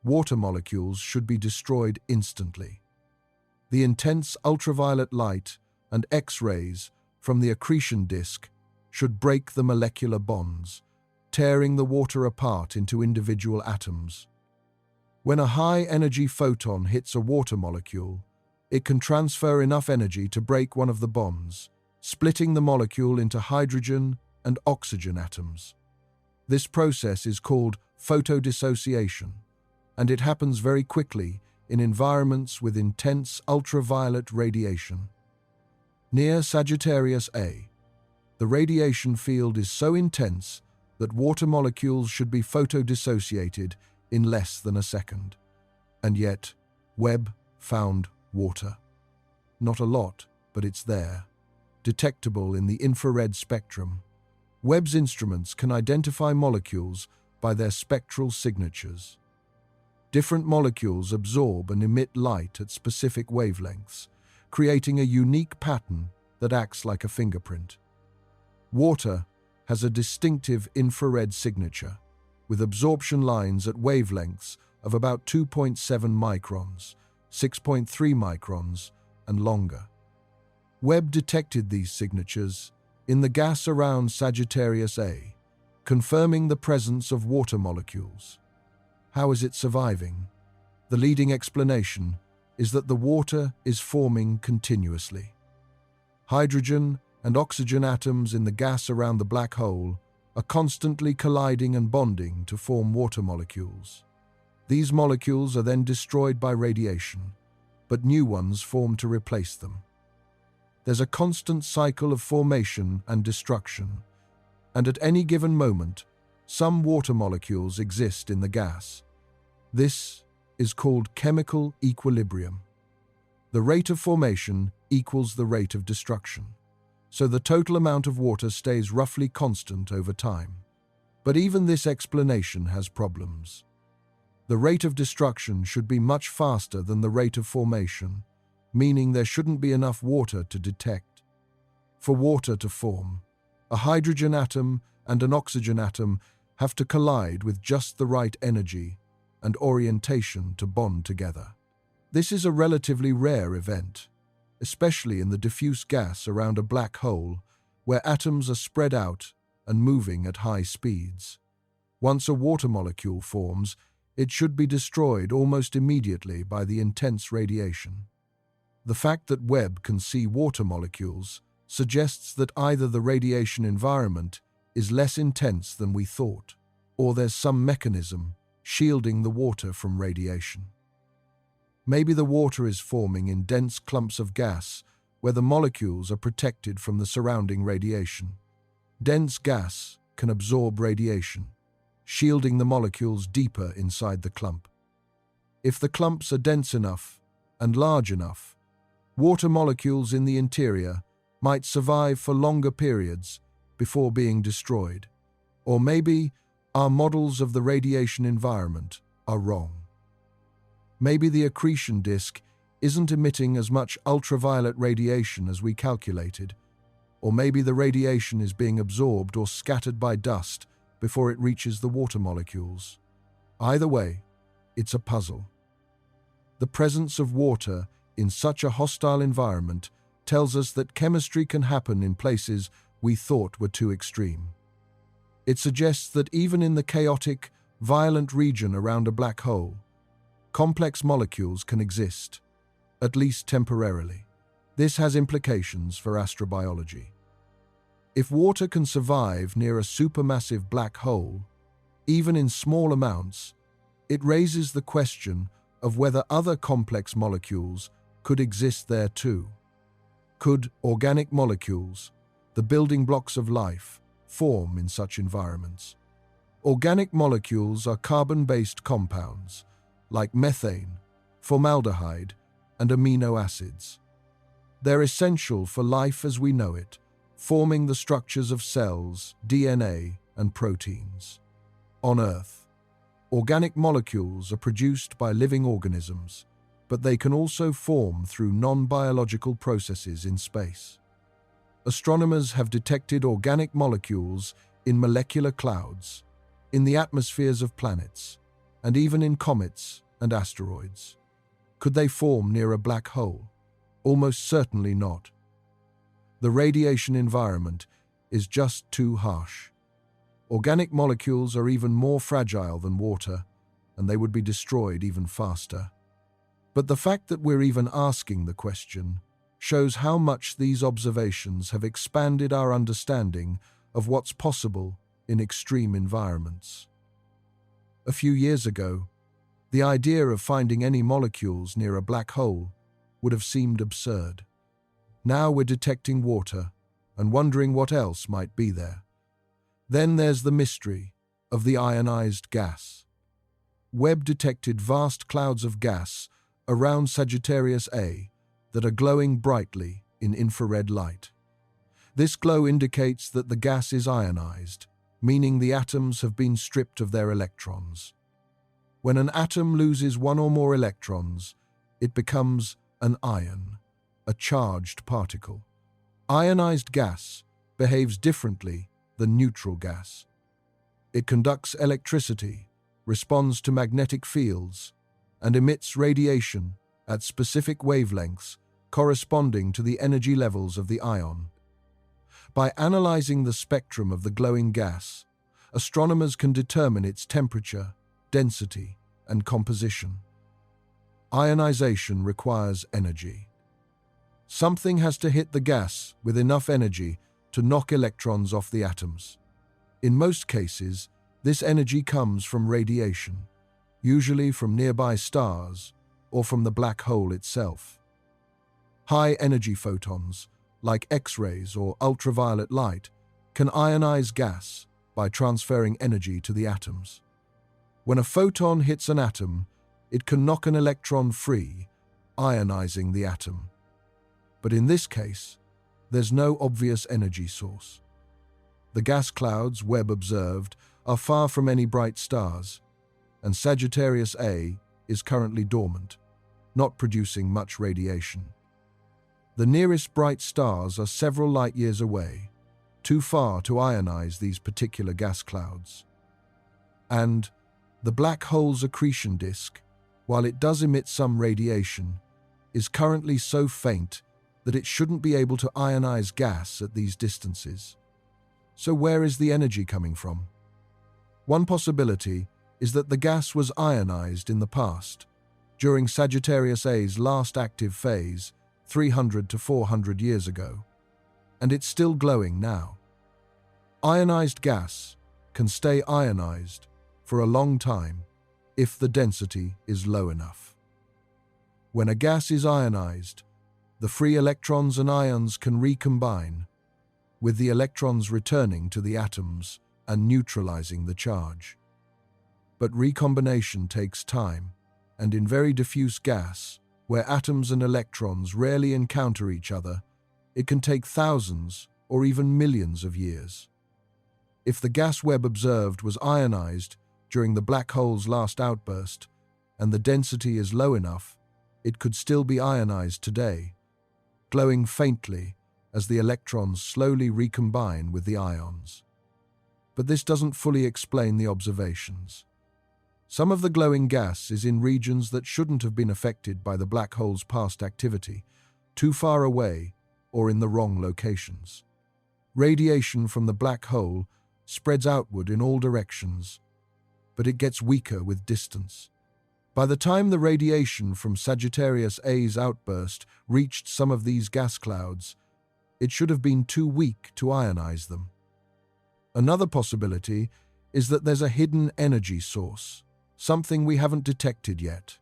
water molecules should be destroyed instantly. The intense ultraviolet light and X-rays from the accretion disk should break the molecular bonds, tearing the water apart into individual atoms. When a high-energy photon hits a water molecule, it can transfer enough energy to break one of the bonds, splitting the molecule into hydrogen and oxygen atoms. This process is called photodissociation, and it happens very quickly in environments with intense ultraviolet radiation. Near Sagittarius A, the radiation field is so intense that water molecules should be photodissociated in less than a second. And yet, Webb found water. Not a lot, but it's there, detectable in the infrared spectrum. Webb's instruments can identify molecules by their spectral signatures. Different molecules absorb and emit light at specific wavelengths, creating a unique pattern that acts like a fingerprint. Water has a distinctive infrared signature, with absorption lines at wavelengths of about 2.7 microns, 6.3 microns, and longer. Webb detected these signatures in the gas around Sagittarius A, confirming the presence of water molecules. How is it surviving? The leading explanation is that the water is forming continuously. Hydrogen and oxygen atoms in the gas around the black hole are constantly colliding and bonding to form water molecules. These molecules are then destroyed by radiation, but new ones form to replace them. There's a constant cycle of formation and destruction, and at any given moment, some water molecules exist in the gas. This is called chemical equilibrium. The rate of formation equals the rate of destruction, so the total amount of water stays roughly constant over time. But even this explanation has problems. The rate of destruction should be much faster than the rate of formation, meaning there shouldn't be enough water to detect. For water to form, a hydrogen atom and an oxygen atom have to collide with just the right energy and orientation to bond together. This is a relatively rare event, especially in the diffuse gas around a black hole, where atoms are spread out and moving at high speeds. Once a water molecule forms, it should be destroyed almost immediately by the intense radiation. The fact that Webb can see water molecules suggests that either the radiation environment is less intense than we thought, or there's some mechanism shielding the water from radiation. Maybe the water is forming in dense clumps of gas where the molecules are protected from the surrounding radiation. Dense gas can absorb radiation, shielding the molecules deeper inside the clump. If the clumps are dense enough and large enough, water molecules in the interior might survive for longer periods before being destroyed. Or maybe our models of the radiation environment are wrong. Maybe the accretion disk isn't emitting as much ultraviolet radiation as we calculated, or maybe the radiation is being absorbed or scattered by dust before it reaches the water molecules. Either way, it's a puzzle. The presence of water in such a hostile environment tells us that chemistry can happen in places we thought were too extreme. It suggests that even in the chaotic, violent region around a black hole, complex molecules can exist, at least temporarily. This has implications for astrobiology. If water can survive near a supermassive black hole, even in small amounts, it raises the question of whether other complex molecules could exist there too. Could organic molecules, the building blocks of life, form in such environments? Organic molecules are carbon-based compounds, like methane, formaldehyde, and amino acids. They're essential for life as we know it, forming the structures of cells, DNA, and proteins. On Earth, organic molecules are produced by living organisms, but they can also form through non-biological processes in space. Astronomers have detected organic molecules in molecular clouds, in the atmospheres of planets, and even in comets and asteroids. Could they form near a black hole? Almost certainly not. The radiation environment is just too harsh. Organic molecules are even more fragile than water, and they would be destroyed even faster. But the fact that we're even asking the question shows how much these observations have expanded our understanding of what's possible in extreme environments. A few years ago, the idea of finding any molecules near a black hole would have seemed absurd. Now we're detecting water and wondering what else might be there. Then there's the mystery of the ionized gas. Webb detected vast clouds of gas around Sagittarius A that are glowing brightly in infrared light. This glow indicates that the gas is ionized, meaning the atoms have been stripped of their electrons. When an atom loses one or more electrons, it becomes an ion, a charged particle. Ionized gas behaves differently than neutral gas. It conducts electricity, responds to magnetic fields, and emits radiation at specific wavelengths corresponding to the energy levels of the ion. By analyzing the spectrum of the glowing gas, astronomers can determine its temperature, density, and composition. Ionization requires energy. Something has to hit the gas with enough energy to knock electrons off the atoms. In most cases, this energy comes from radiation, usually from nearby stars or from the black hole itself. High-energy photons, like X-rays or ultraviolet light, can ionize gas by transferring energy to the atoms. When a photon hits an atom, it can knock an electron free, ionizing the atom. But in this case, there's no obvious energy source. The gas clouds Webb observed are far from any bright stars, and Sagittarius A is currently dormant, not producing much radiation. The nearest bright stars are several light-years away, too far to ionize these particular gas clouds. And the black hole's accretion disk, while it does emit some radiation, is currently so faint that it shouldn't be able to ionize gas at these distances. So where is the energy coming from? One possibility is that the gas was ionized in the past, during Sagittarius A's last active phase, 300 to 400 years ago, and it's still glowing now. Ionized gas can stay ionized for a long time if the density is low enough. When a gas is ionized, the free electrons and ions can recombine, with the electrons returning to the atoms and neutralizing the charge. But recombination takes time, and in very diffuse gas, where atoms and electrons rarely encounter each other, it can take thousands or even millions of years. If the gas Webb observed was ionized during the black hole's last outburst, and the density is low enough, it could still be ionized today, glowing faintly as the electrons slowly recombine with the ions. But this doesn't fully explain the observations. Some of the glowing gas is in regions that shouldn't have been affected by the black hole's past activity, too far away or in the wrong locations. Radiation from the black hole spreads outward in all directions, but it gets weaker with distance. By the time the radiation from Sagittarius A's outburst reached some of these gas clouds, it should have been too weak to ionize them. Another possibility is that there's a hidden energy source, something we haven't detected yet.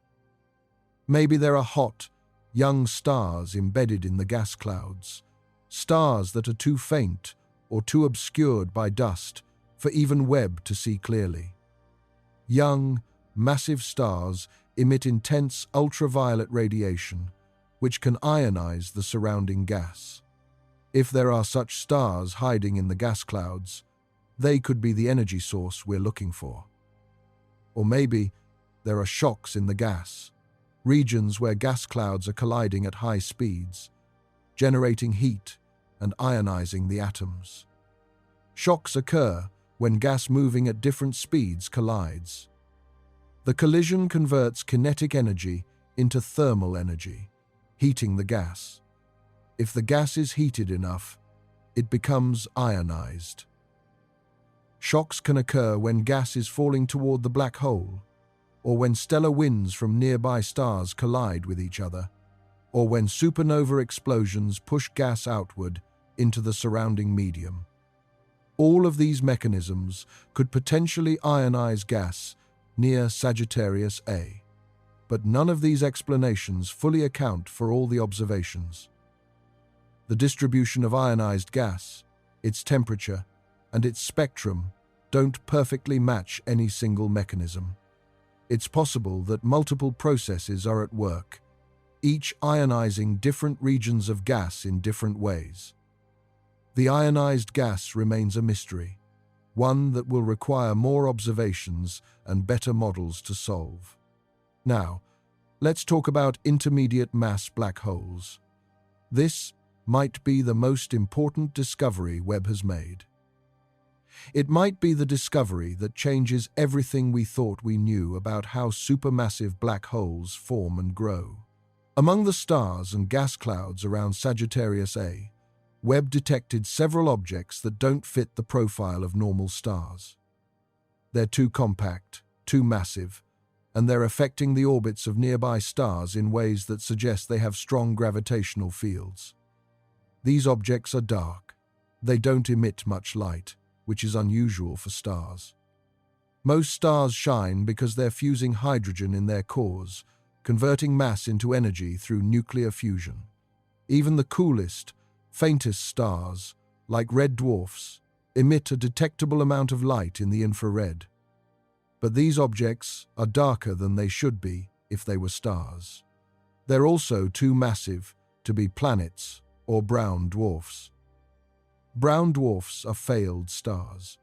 Maybe there are hot, young stars embedded in the gas clouds, stars that are too faint or too obscured by dust for even Webb to see clearly. Young, massive stars emit intense ultraviolet radiation, which can ionize the surrounding gas. If there are such stars hiding in the gas clouds, they could be the energy source we're looking for. Or maybe there are shocks in the gas, regions where gas clouds are colliding at high speeds, generating heat and ionizing the atoms. Shocks occur when gas moving at different speeds collides. The collision converts kinetic energy into thermal energy, heating the gas. If the gas is heated enough, it becomes ionized. Shocks can occur when gas is falling toward the black hole, or when stellar winds from nearby stars collide with each other, or when supernova explosions push gas outward into the surrounding medium. All of these mechanisms could potentially ionize gas near Sagittarius A, but none of these explanations fully account for all the observations. The distribution of ionized gas, its temperature, and its spectrum don't perfectly match any single mechanism. It's possible that multiple processes are at work, each ionizing different regions of gas in different ways. The ionized gas remains a mystery, one that will require more observations and better models to solve. Now, let's talk about intermediate mass black holes. This might be the most important discovery Webb has made. It might be the discovery that changes everything we thought we knew about how supermassive black holes form and grow. Among the stars and gas clouds around Sagittarius A, Webb detected several objects that don't fit the profile of normal stars. They're too compact, too massive, and they're affecting the orbits of nearby stars in ways that suggest they have strong gravitational fields. These objects are dark. They don't emit much light, which is unusual for stars. Most stars shine because they're fusing hydrogen in their cores, converting mass into energy through nuclear fusion. Even the coolest, faintest stars, like red dwarfs, emit a detectable amount of light in the infrared. But these objects are darker than they should be if they were stars. They're also too massive to be planets or brown dwarfs. Brown dwarfs are failed stars,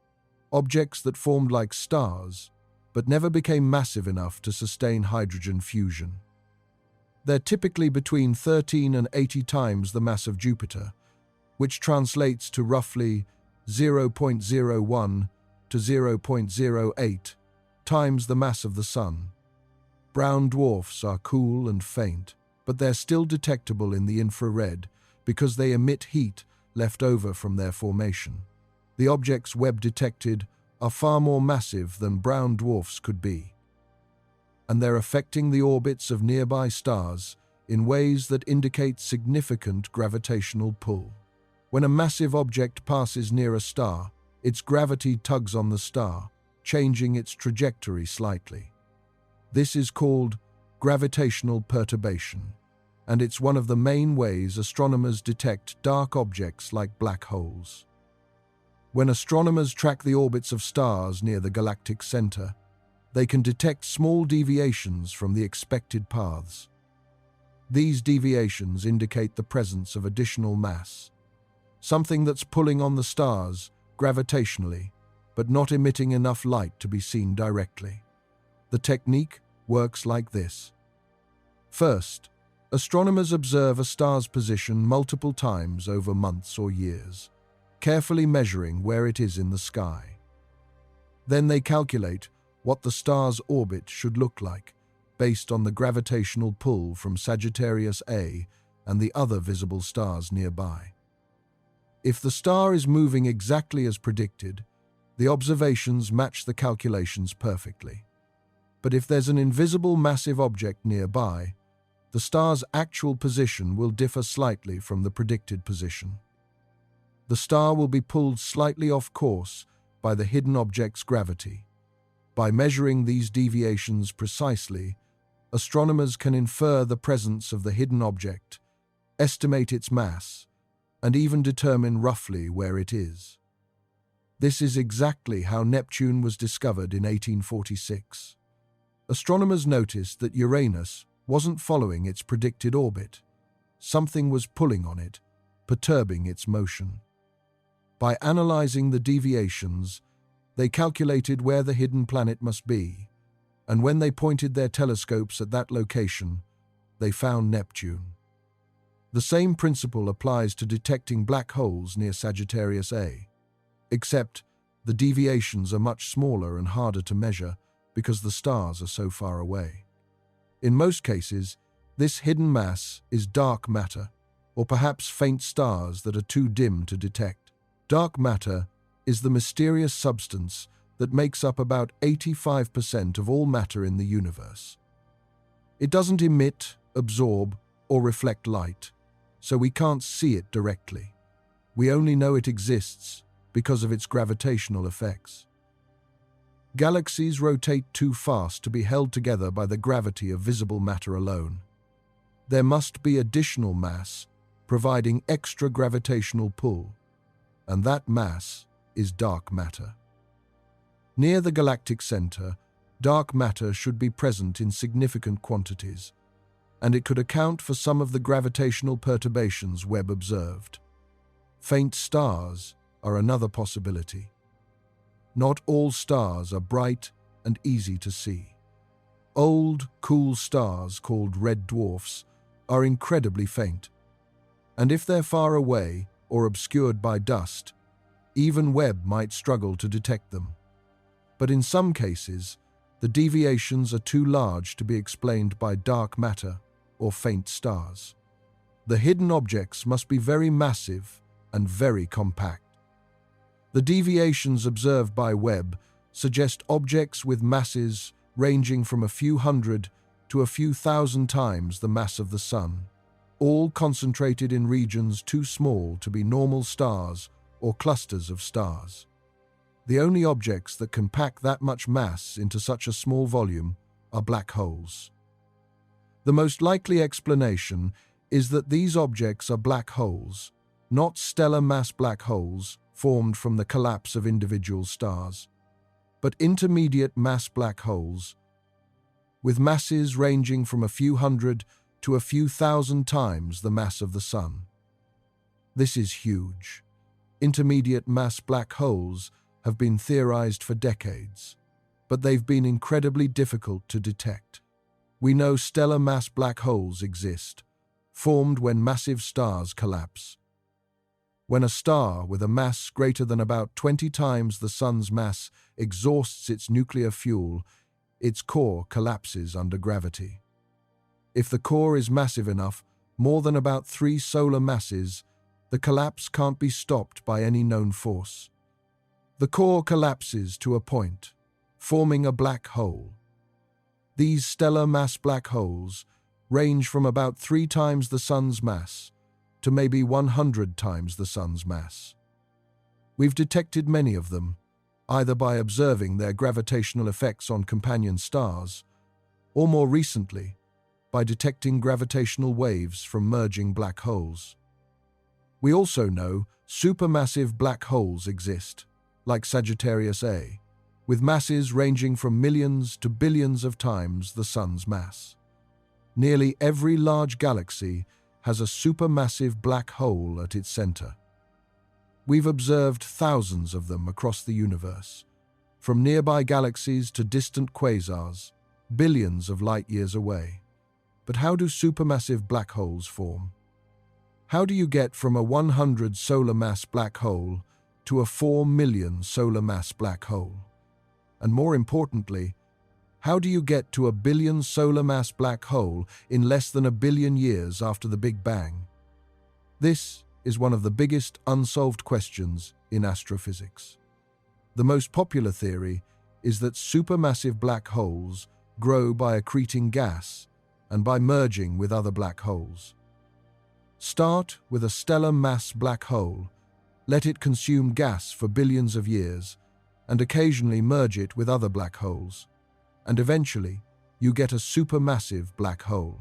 objects that formed like stars but never became massive enough to sustain hydrogen fusion. They're typically between 13 and 80 times the mass of Jupiter, which translates to roughly 0.01 to 0.08 times the mass of the Sun. Brown dwarfs are cool and faint, but they're still detectable in the infrared because they emit heat left over from their formation. The objects Webb detected are far more massive than brown dwarfs could be, and they're affecting the orbits of nearby stars in ways that indicate significant gravitational pull. When a massive object passes near a star, its gravity tugs on the star, changing its trajectory slightly. This is called gravitational perturbation, and it's one of the main ways astronomers detect dark objects like black holes. When astronomers track the orbits of stars near the galactic center, they can detect small deviations from the expected paths. These deviations indicate the presence of additional mass, something that's pulling on the stars gravitationally, but not emitting enough light to be seen directly. The technique works like this. First, astronomers observe a star's position multiple times over months or years, carefully measuring where it is in the sky. Then they calculate what the star's orbit should look like, based on the gravitational pull from Sagittarius A and the other visible stars nearby. If the star is moving exactly as predicted, the observations match the calculations perfectly. But if there's an invisible massive object nearby, the star's actual position will differ slightly from the predicted position. The star will be pulled slightly off course by the hidden object's gravity. By measuring these deviations precisely, astronomers can infer the presence of the hidden object, estimate its mass, and even determine roughly where it is. This is exactly how Neptune was discovered in 1846. Astronomers noticed that Uranus wasn't following its predicted orbit. something was pulling on it, perturbing its motion. By analyzing the deviations, they calculated where the hidden planet must be, and when they pointed their telescopes at that location, they found Neptune. The same principle applies to detecting black holes near Sagittarius A, except the deviations are much smaller and harder to measure because the stars are so far away. In most cases, this hidden mass is dark matter, or perhaps faint stars that are too dim to detect. Dark matter is the mysterious substance that makes up about 85% of all matter in the universe. It doesn't emit, absorb, or reflect light, so we can't see it directly. We only know it exists because of its gravitational effects. Galaxies rotate too fast to be held together by the gravity of visible matter alone. There must be additional mass providing extra gravitational pull, and that mass is dark matter. Near the galactic center, dark matter should be present in significant quantities, and it could account for some of the gravitational perturbations Webb observed. Faint stars are another possibility. Not all stars are bright and easy to see. Old, cool stars called red dwarfs are incredibly faint, and if they're far away or obscured by dust, even Webb might struggle to detect them. But in some cases, the deviations are too large to be explained by dark matter or faint stars. The hidden objects must be very massive and very compact. The deviations observed by Webb suggest objects with masses ranging from a few hundred to a few thousand times the mass of the Sun, all concentrated in regions too small to be normal stars or clusters of stars. The only objects that can pack that much mass into such a small volume are black holes. The most likely explanation is that these objects are black holes, not stellar mass black holes formed from the collapse of individual stars, but intermediate mass black holes with masses ranging from a few hundred to a few thousand times the mass of the Sun. This is huge. Intermediate mass black holes have been theorized for decades, but they've been incredibly difficult to detect. We know stellar mass black holes exist, formed when massive stars collapse. When a star with a mass greater than about 20 times the Sun's mass exhausts its nuclear fuel, its core collapses under gravity. If the core is massive enough, more than about 3 solar masses, the collapse can't be stopped by any known force. The core collapses to a point, forming a black hole. These stellar mass black holes range from about 3 times the Sun's mass to maybe 100 times the Sun's mass. We've detected many of them, either by observing their gravitational effects on companion stars, or more recently, by detecting gravitational waves from merging black holes. We also know supermassive black holes exist, like Sagittarius A, with masses ranging from millions to billions of times the Sun's mass. Nearly every large galaxy has a supermassive black hole at its center. We've observed thousands of them across the universe, from nearby galaxies to distant quasars, billions of light years away. But how do supermassive black holes form? How do you get from a 100 solar mass black hole to a 4 million solar mass black hole? And more importantly, how do you get to a billion solar mass black hole in less than a billion years after the Big Bang? This is one of the biggest unsolved questions in astrophysics. The most popular theory is that supermassive black holes grow by accreting gas and by merging with other black holes. Start with a stellar mass black hole, let it consume gas for billions of years, and occasionally merge it with other black holes, and eventually you get a supermassive black hole.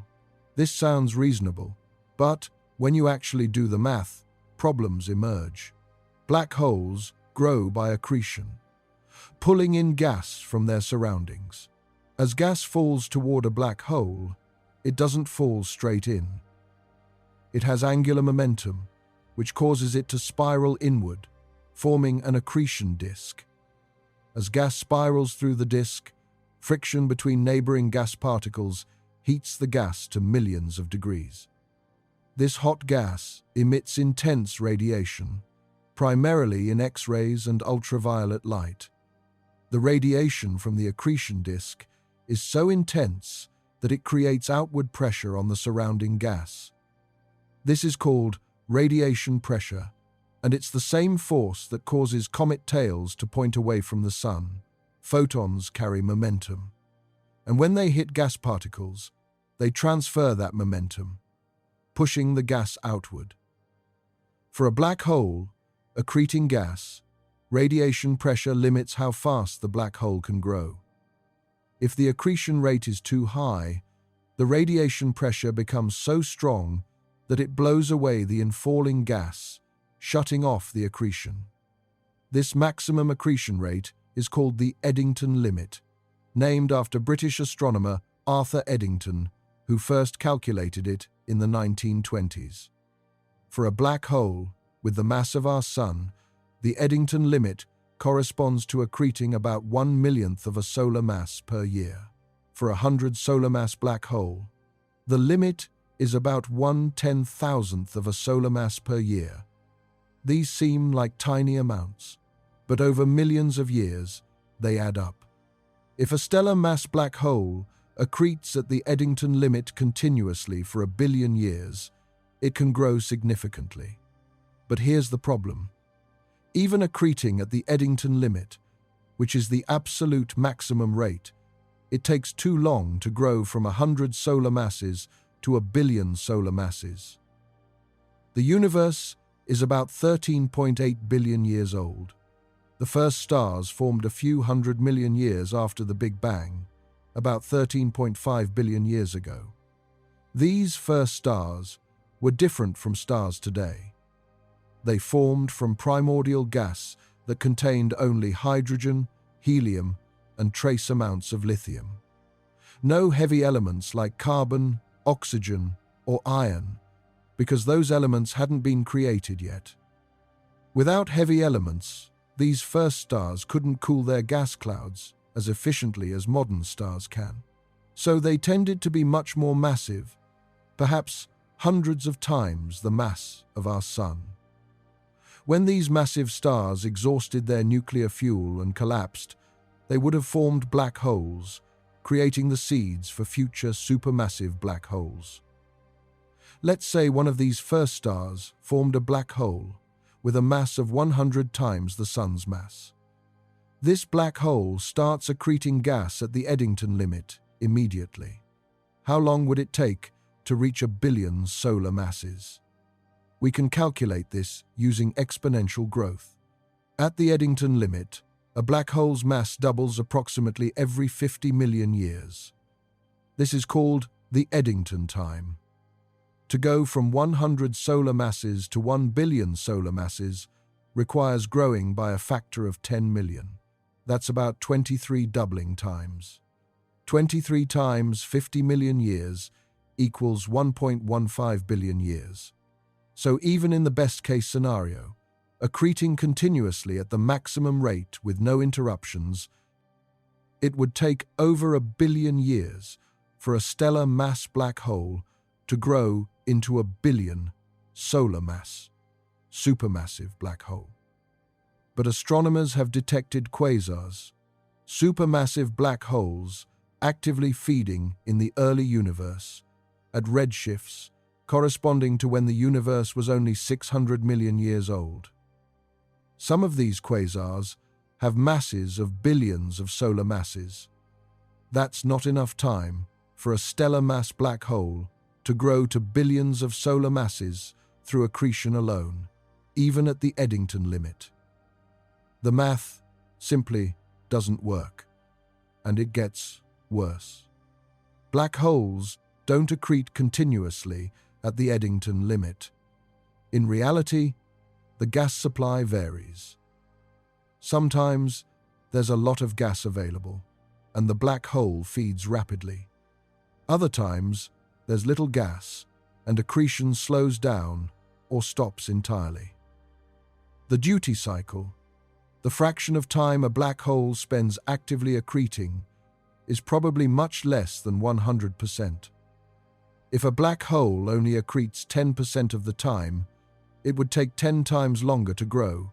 This sounds reasonable, but when you actually do the math, problems emerge. Black holes grow by accretion, pulling in gas from their surroundings. As gas falls toward a black hole, it doesn't fall straight in. It has angular momentum, which causes it to spiral inward, forming an accretion disk. As gas spirals through the disk, friction between neighboring gas particles heats the gas to millions of degrees. This hot gas emits intense radiation, primarily in X-rays and ultraviolet light. The radiation from the accretion disk is so intense that it creates outward pressure on the surrounding gas. This is called radiation pressure, and it's the same force that causes comet tails to point away from the sun. Photons carry momentum, and when they hit gas particles, they transfer that momentum, pushing the gas outward. For a black hole, accreting gas, radiation pressure limits how fast the black hole can grow. If the accretion rate is too high, the radiation pressure becomes so strong that it blows away the infalling gas, shutting off the accretion. This maximum accretion rate is called the Eddington limit, named after British astronomer Arthur Eddington, who first calculated it in the 1920s. For a black hole, with the mass of our Sun, the Eddington limit corresponds to accreting about 1/1,000,000th of a solar mass per year. For a 100 solar mass black hole, the limit is about 1/10,000th of a solar mass per year. These seem like tiny amounts, but over millions of years, they add up. If a stellar mass black hole accretes at the Eddington limit continuously for 1 billion years, it can grow significantly. But here's the problem. Even accreting at the Eddington limit, which is the absolute maximum rate, it takes too long to grow from 100 solar masses to 1 billion solar masses. The universe is about 13.8 billion years old. The first stars formed a few 100 million years after the Big Bang, about 13.5 billion years ago. These first stars were different from stars today. They formed from primordial gas that contained only hydrogen, helium, and trace amounts of lithium. No heavy elements like carbon, oxygen, or iron, because those elements hadn't been created yet. Without heavy elements, these first stars couldn't cool their gas clouds as efficiently as modern stars can. So they tended to be much more massive, perhaps hundreds of times the mass of our Sun. When these massive stars exhausted their nuclear fuel and collapsed, they would have formed black holes, creating the seeds for future supermassive black holes. Let's say one of these first stars formed a black hole with a mass of 100 times the Sun's mass. This black hole starts accreting gas at the Eddington limit immediately. How long would it take to reach 1 billion solar masses? We can calculate this using exponential growth. At the Eddington limit, a black hole's mass doubles approximately every 50 million years. This is called the Eddington time. To go from 100 solar masses to 1 billion solar masses requires growing by a factor of 10 million. That's about 23 doubling times. 23 times 50 million years equals 1.15 billion years. So even in the best-case scenario, accreting continuously at the maximum rate with no interruptions, it would take over 1 billion years for a stellar mass black hole to grow into 1 billion solar mass, supermassive black hole. But astronomers have detected quasars, supermassive black holes actively feeding in the early universe at redshifts corresponding to when the universe was only 600 million years old. Some of these quasars have masses of billions of solar masses. That's not enough time for a stellar mass black hole to grow to billions of solar masses through accretion alone, even at the Eddington limit. The math simply doesn't work, and it gets worse. Black holes don't accrete continuously at the Eddington limit. In reality, the gas supply varies. Sometimes there's a lot of gas available, and the black hole feeds rapidly. Other times, there's little gas, and accretion slows down or stops entirely. The duty cycle, the fraction of time a black hole spends actively accreting, is probably much less than 100%. If a black hole only accretes 10% of the time, it would take 10 times longer to grow,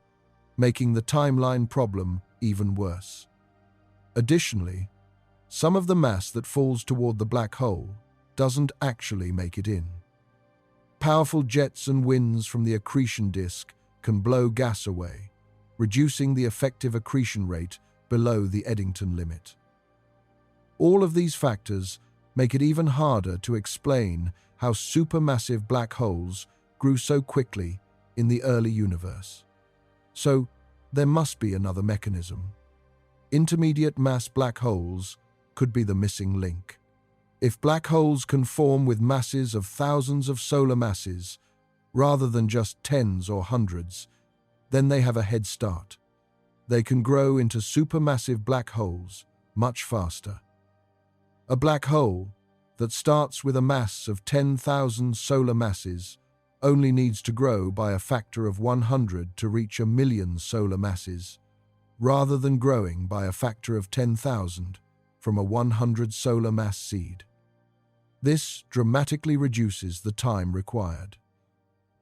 making the timeline problem even worse. Additionally, some of the mass that falls toward the black hole doesn't actually make it in. Powerful jets and winds from the accretion disk can blow gas away, reducing the effective accretion rate below the Eddington limit. All of these factors make it even harder to explain how supermassive black holes grew so quickly in the early universe. So, there must be another mechanism. Intermediate mass black holes could be the missing link. If black holes can form with masses of thousands of solar masses, rather than just tens or hundreds, then they have a head start. They can grow into supermassive black holes much faster. A black hole that starts with a mass of 10,000 solar masses only needs to grow by a factor of 100 to reach 1,000,000 solar masses, rather than growing by a factor of 10,000 from a 100 solar mass seed. This dramatically reduces the time required.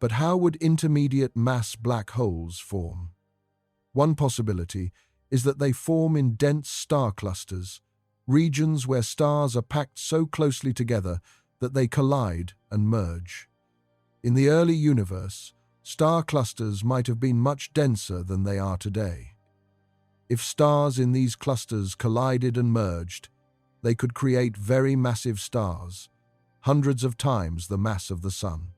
But how would intermediate mass black holes form? One possibility is that they form in dense star clusters, regions where stars are packed so closely together that they collide and merge. In the early universe, star clusters might have been much denser than they are today. If stars in these clusters collided and merged, they could create very massive stars, hundreds of times the mass of the Sun.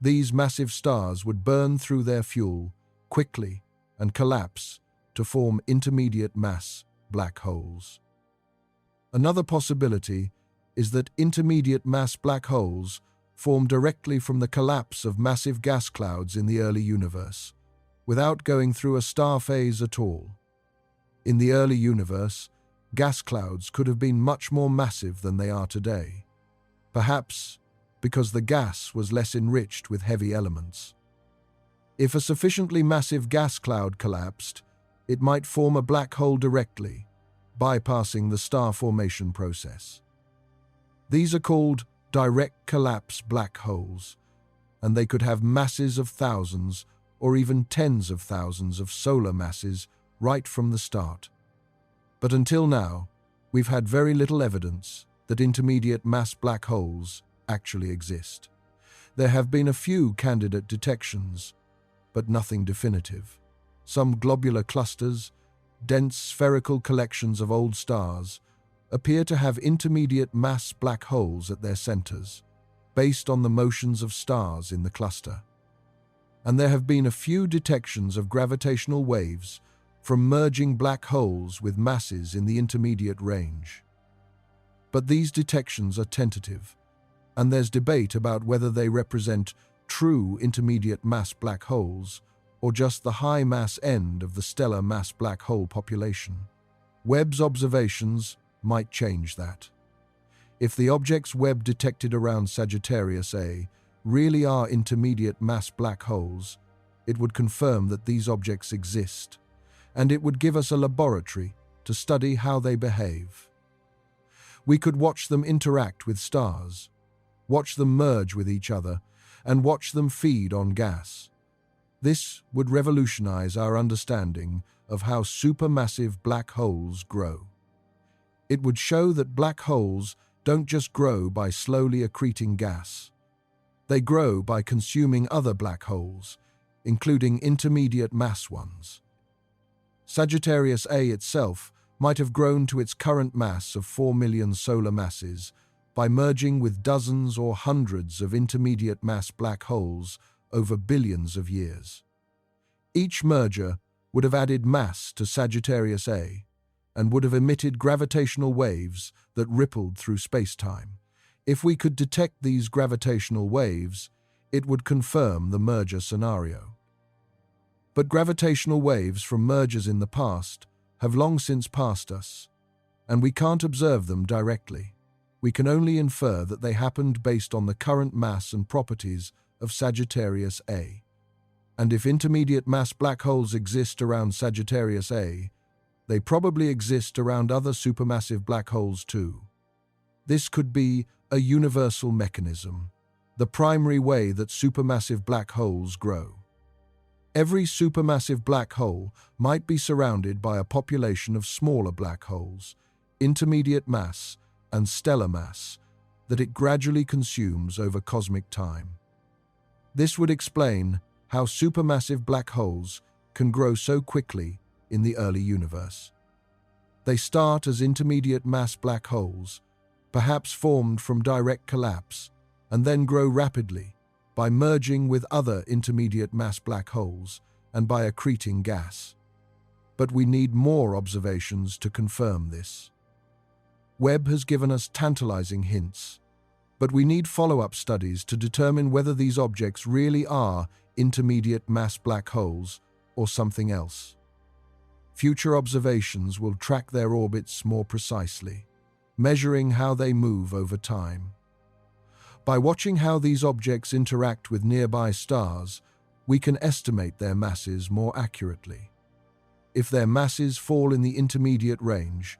These massive stars would burn through their fuel quickly and collapse to form intermediate mass black holes. Another possibility is that intermediate mass black holes form directly from the collapse of massive gas clouds in the early universe, without going through a star phase at all. In the early universe, gas clouds could have been much more massive than they are today, perhaps because the gas was less enriched with heavy elements. If a sufficiently massive gas cloud collapsed, it might form a black hole directly, bypassing the star formation process. These are called direct collapse black holes, and they could have masses of thousands or even tens of thousands of solar masses right from the start. But until now, we've had very little evidence that intermediate mass black holes actually exist. There have been a few candidate detections, but nothing definitive. Some globular clusters, dense spherical collections of old stars, appear to have intermediate mass black holes at their centers, based on the motions of stars in the cluster. And there have been a few detections of gravitational waves from merging black holes with masses in the intermediate range. But these detections are tentative, and there's debate about whether they represent true intermediate mass black holes or just the high mass end of the stellar mass black hole population. Webb's observations might change that. If the objects Webb detected around Sagittarius A really are intermediate mass black holes, it would confirm that these objects exist, and it would give us a laboratory to study how they behave. We could watch them interact with stars, watch them merge with each other, and watch them feed on gas. This would revolutionize our understanding of how supermassive black holes grow. It would show that black holes don't just grow by slowly accreting gas. They grow by consuming other black holes, including intermediate mass ones. Sagittarius A itself might have grown to its current mass of 4 million solar masses by merging with dozens or hundreds of intermediate mass black holes over billions of years. Each merger would have added mass to Sagittarius A and would have emitted gravitational waves that rippled through space-time. If we could detect these gravitational waves, it would confirm the merger scenario. But gravitational waves from mergers in the past have long since passed us, and we can't observe them directly. we can only infer that they happened based on the current mass and properties of Sagittarius A. And if intermediate mass black holes exist around Sagittarius A, they probably exist around other supermassive black holes too. This could be a universal mechanism, the primary way that supermassive black holes grow. Every supermassive black hole might be surrounded by a population of smaller black holes, intermediate mass and stellar mass, that it gradually consumes over cosmic time. This would explain how supermassive black holes can grow so quickly in the early universe. They start as intermediate mass black holes, perhaps formed from direct collapse, and then grow rapidly by merging with other intermediate mass black holes and by accreting gas. But we need more observations to confirm this. Webb has given us tantalizing hints, but we need follow-up studies to determine whether these objects really are intermediate mass black holes or something else. Future observations will track their orbits more precisely, measuring how they move over time. By watching how these objects interact with nearby stars, we can estimate their masses more accurately. If their masses fall in the intermediate range,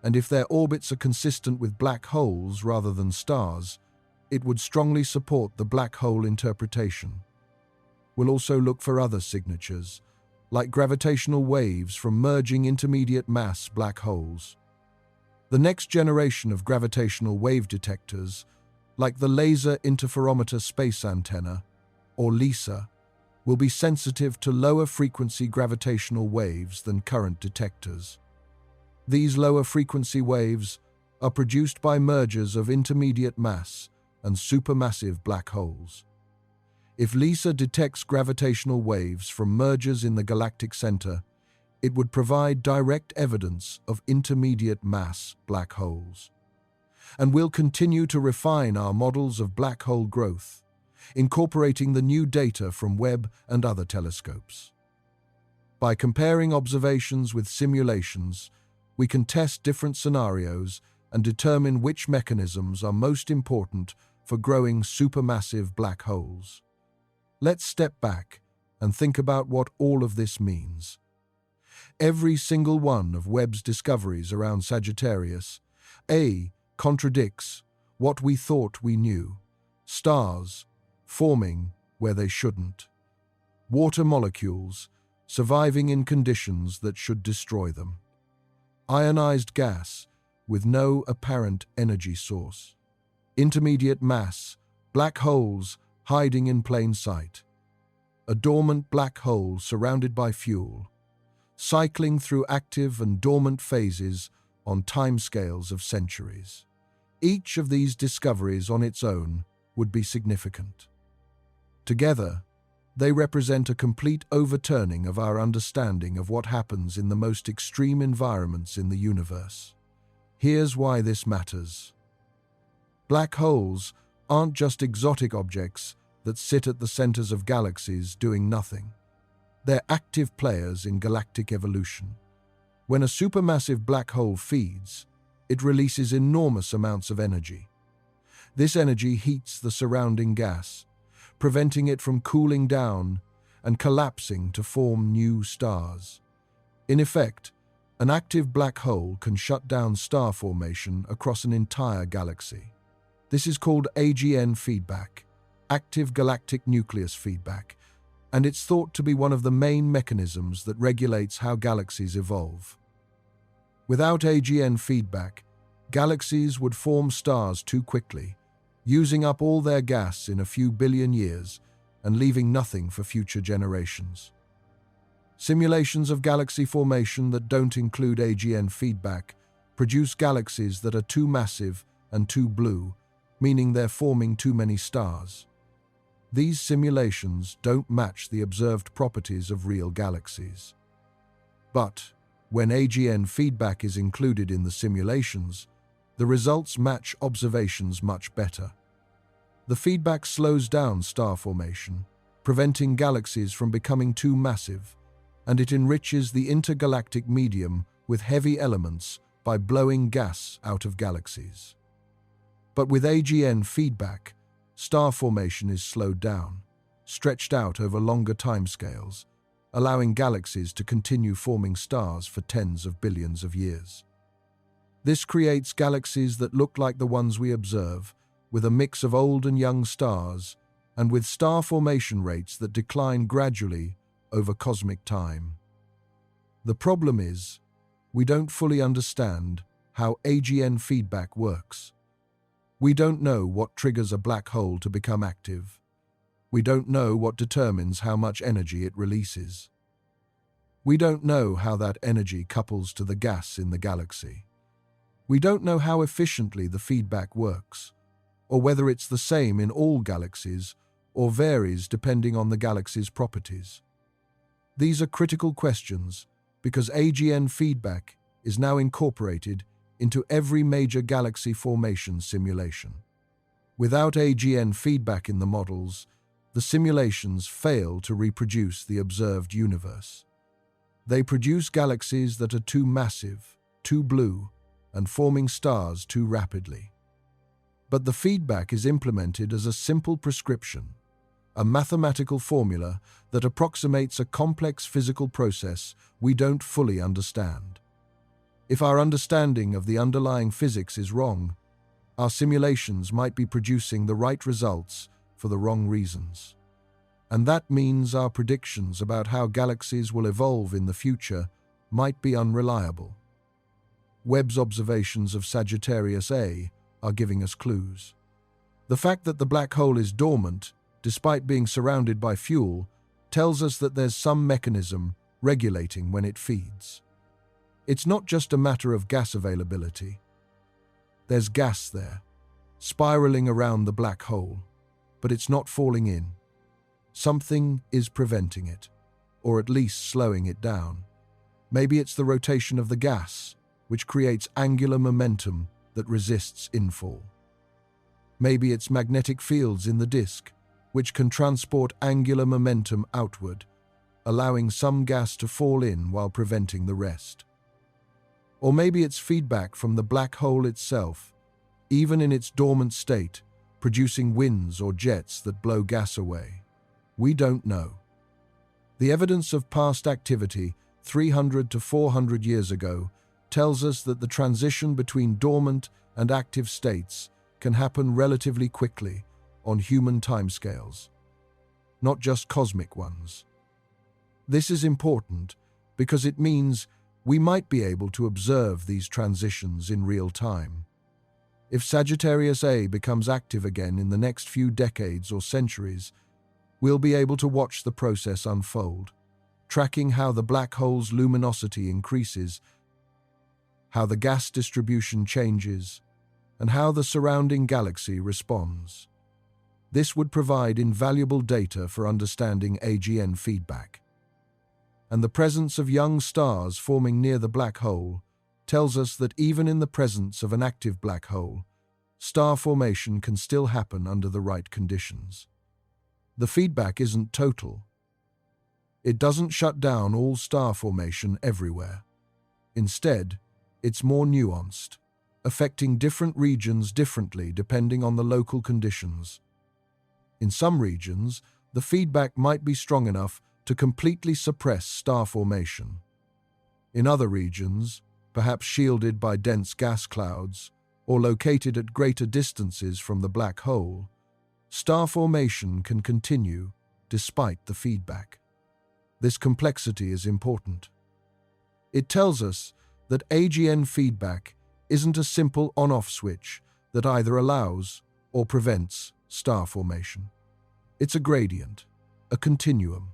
and if their orbits are consistent with black holes rather than stars, it would strongly support the black hole interpretation. We'll also look for other signatures, like gravitational waves from merging intermediate mass black holes. The next generation of gravitational wave detectors, like the Laser Interferometer Space Antenna, or LISA, will be sensitive to lower frequency gravitational waves than current detectors. These lower frequency waves are produced by mergers of intermediate mass and supermassive black holes. If LISA detects gravitational waves from mergers in the galactic center, it would provide direct evidence of intermediate mass black holes. And we'll continue to refine our models of black hole growth, incorporating the new data from Webb and other telescopes. By comparing observations with simulations, we can test different scenarios and determine which mechanisms are most important for growing supermassive black holes. Let's step back and think about what all of this means. Every single one of Webb's discoveries around Sagittarius A contradicts what we thought we knew. Stars forming where they shouldn't. Water molecules surviving in conditions that should destroy them. Ionized gas with no apparent energy source. Intermediate mass, black holes hiding in plain sight. A dormant black hole surrounded by fuel, cycling through active and dormant phases on timescales of centuries. Each of these discoveries on its own would be significant. Together, they represent a complete overturning of our understanding of what happens in the most extreme environments in the universe. Here's why this matters. Black holes aren't just exotic objects that sit at the centers of galaxies doing nothing. They're active players in galactic evolution. When a supermassive black hole feeds, it releases enormous amounts of energy. This energy heats the surrounding gas, preventing it from cooling down and collapsing to form new stars. In effect, an active black hole can shut down star formation across an entire galaxy. This is called AGN feedback, active galactic nucleus feedback, and it's thought to be one of the main mechanisms that regulates how galaxies evolve. Without AGN feedback, galaxies would form stars too quickly, using up all their gas in a few billion years and leaving nothing for future generations. Simulations of galaxy formation that don't include AGN feedback produce galaxies that are too massive and too blue, meaning they're forming too many stars. These simulations don't match the observed properties of real galaxies. But when AGN feedback is included in the simulations, the results match observations much better. The feedback slows down star formation, preventing galaxies from becoming too massive, and it enriches the intergalactic medium with heavy elements by blowing gas out of galaxies. But with AGN feedback, star formation is slowed down, stretched out over longer timescales, allowing galaxies to continue forming stars for tens of billions of years. This creates galaxies that look like the ones we observe, with a mix of old and young stars, and with star formation rates that decline gradually over cosmic time. The problem is, we don't fully understand how AGN feedback works. We don't know what triggers a black hole to become active. We don't know what determines how much energy it releases. We don't know how that energy couples to the gas in the galaxy. We don't know how efficiently the feedback works, or whether it's the same in all galaxies or varies depending on the galaxy's properties. These are critical questions because AGN feedback is now incorporated into every major galaxy formation simulation. Without AGN feedback in the models, the simulations fail to reproduce the observed universe. They produce galaxies that are too massive, too blue, and forming stars too rapidly. But the feedback is implemented as a simple prescription, a mathematical formula that approximates a complex physical process we don't fully understand. If our understanding of the underlying physics is wrong, our simulations might be producing the right results for the wrong reasons. And that means our predictions about how galaxies will evolve in the future might be unreliable. Webb's observations of Sagittarius A are giving us clues. The fact that the black hole is dormant, despite being surrounded by fuel, tells us that there's some mechanism regulating when it feeds. It's not just a matter of gas availability. There's gas there, spiraling around the black hole, but it's not falling in. Something is preventing it, or at least slowing it down. Maybe it's the rotation of the gas, which creates angular momentum that resists infall. Maybe it's magnetic fields in the disk, which can transport angular momentum outward, allowing some gas to fall in while preventing the rest. Or maybe it's feedback from the black hole itself, even in its dormant state, producing winds or jets that blow gas away. We don't know. The evidence of past activity 300 to 400 years ago tells us that the transition between dormant and active states can happen relatively quickly on human timescales, not just cosmic ones. This is important because it means we might be able to observe these transitions in real time. If Sagittarius A becomes active again in the next few decades or centuries, we'll be able to watch the process unfold, tracking how the black hole's luminosity increases, how the gas distribution changes, and how the surrounding galaxy responds. This would provide invaluable data for understanding AGN feedback. And the presence of young stars forming near the black hole tells us that even in the presence of an active black hole, star formation can still happen under the right conditions. The feedback isn't total. It doesn't shut down all star formation everywhere. Instead, it's more nuanced, affecting different regions differently depending on the local conditions. In some regions, the feedback might be strong enough to completely suppress star formation. In other regions, perhaps shielded by dense gas clouds or located at greater distances from the black hole, star formation can continue despite the feedback. This complexity is important. It tells us that AGN feedback isn't a simple on-off switch that either allows or prevents star formation. It's a gradient, a continuum,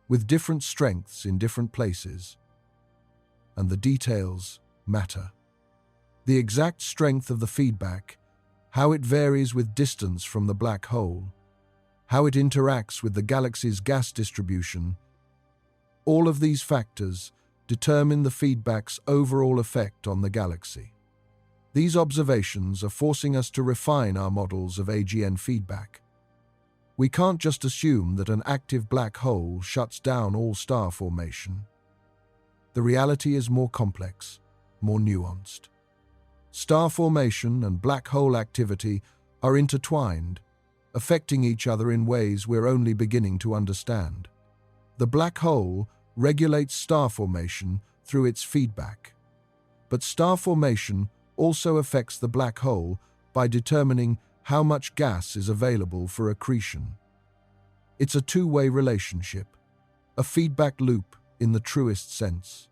with different strengths in different places. And the details matter. The exact strength of the feedback, how it varies with distance from the black hole, how it interacts with the galaxy's gas distribution, all of these factors determine the feedback's overall effect on the galaxy. These observations are forcing us to refine our models of AGN feedback. We can't just assume that an active black hole shuts down all star formation. The reality is more complex, more nuanced. Star formation and black hole activity are intertwined, affecting each other in ways we're only beginning to understand. The black hole regulates star formation through its feedback. But star formation also affects the black hole by determining how much gas is available for accretion. It's a two-way relationship, a feedback loop in the truest sense.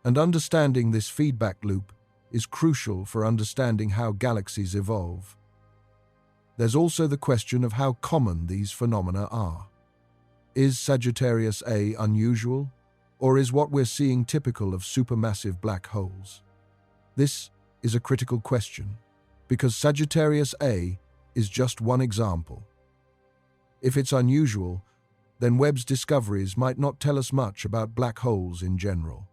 And understanding this feedback loop is crucial for understanding how galaxies evolve. There's also the question of how common these phenomena are. Is Sagittarius A unusual, or is what we're seeing typical of supermassive black holes? This is a critical question, because Sagittarius A is just one example. If it's unusual, then Webb's discoveries might not tell us much about black holes in general.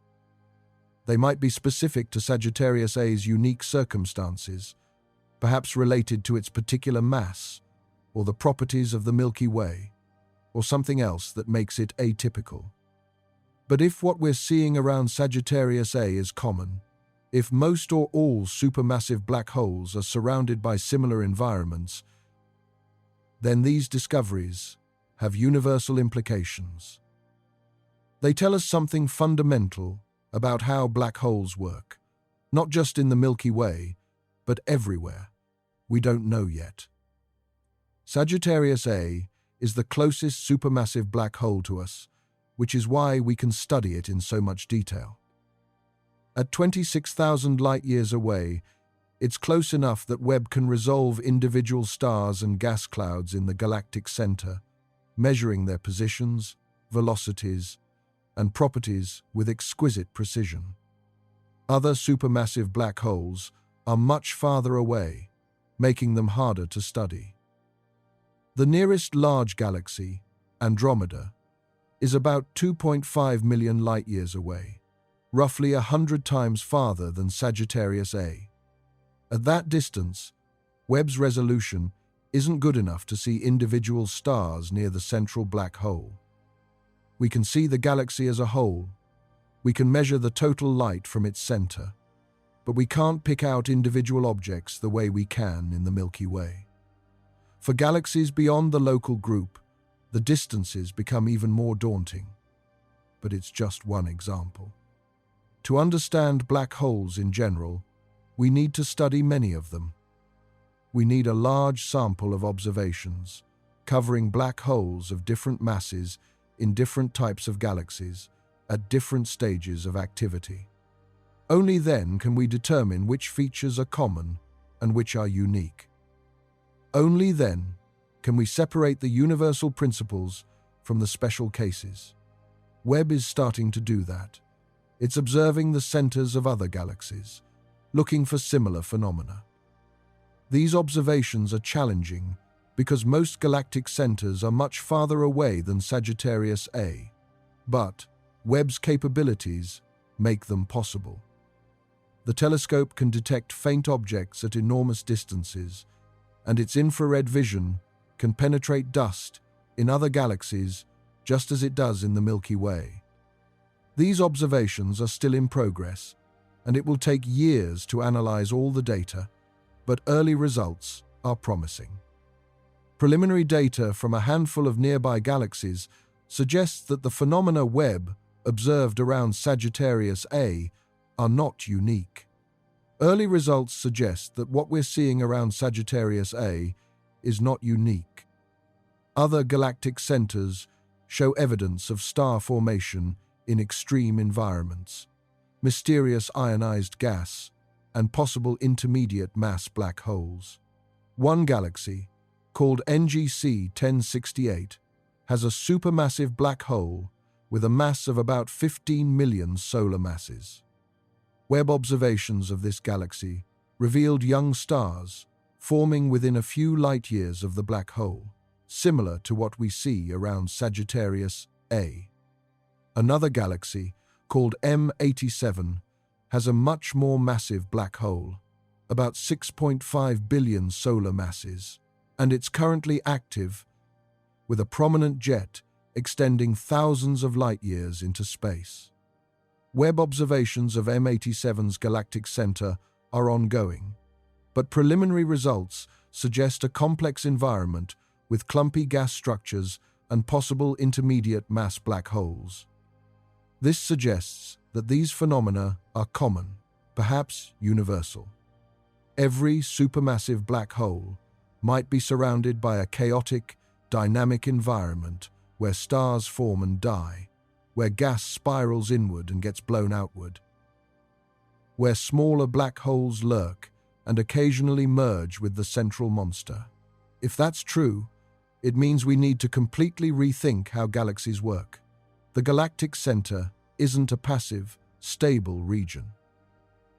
They might be specific to Sagittarius A's unique circumstances, perhaps related to its particular mass, or the properties of the Milky Way, or something else that makes it atypical. But if what we're seeing around Sagittarius A is common, if most or all supermassive black holes are surrounded by similar environments, then these discoveries have universal implications. They tell us something fundamental about how black holes work, not just in the Milky Way, but everywhere. We don't know yet. Sagittarius A is the closest supermassive black hole to us, which is why we can study it in so much detail. At 26,000 light-years away, it's close enough that Webb can resolve individual stars and gas clouds in the galactic center, measuring their positions, velocities, and properties with exquisite precision. Other supermassive black holes are much farther away, making them harder to study. The nearest large galaxy, Andromeda, is about 2.5 million light-years away, roughly 100 times farther than Sagittarius A. At that distance, Webb's resolution isn't good enough to see individual stars near the central black hole. We can see the galaxy as a whole. We can measure the total light from its center, but we can't pick out individual objects the way we can in the Milky Way. For galaxies beyond the local group, the distances become even more daunting. But it's just one example. To understand black holes in general, we need to study many of them. We need a large sample of observations, covering black holes of different masses in different types of galaxies at different stages of activity. Only then can we determine which features are common and which are unique. Only then can we separate the universal principles from the special cases. Webb is starting to do that. It's observing the centers of other galaxies, looking for similar phenomena. These observations are challenging because most galactic centers are much farther away than Sagittarius A, but Webb's capabilities make them possible. The telescope can detect faint objects at enormous distances, and its infrared vision can penetrate dust in other galaxies just as it does in the Milky Way. These observations are still in progress, and it will take years to analyze all the data, but early results are promising. Preliminary data from a handful of nearby galaxies suggests that the phenomena Webb observed around Sagittarius A are not unique. Early results suggest that what we're seeing around Sagittarius A is not unique. Other galactic centers show evidence of star formation in extreme environments, mysterious ionized gas, and possible intermediate mass black holes. One galaxy, called NGC 1068, has a supermassive black hole with a mass of about 15 million solar masses. Webb observations of this galaxy revealed young stars forming within a few light-years of the black hole, similar to what we see around Sagittarius A. Another galaxy, called M87, has a much more massive black hole, about 6.5 billion solar masses, and it's currently active, with a prominent jet extending thousands of light-years into space. Webb observations of M87's galactic center are ongoing, but preliminary results suggest a complex environment with clumpy gas structures and possible intermediate mass black holes. This suggests that these phenomena are common, perhaps universal. Every supermassive black hole might be surrounded by a chaotic, dynamic environment where stars form and die, where gas spirals inward and gets blown outward, where smaller black holes lurk and occasionally merge with the central monster. If that's true, it means we need to completely rethink how galaxies work. The galactic center isn't a passive, stable region.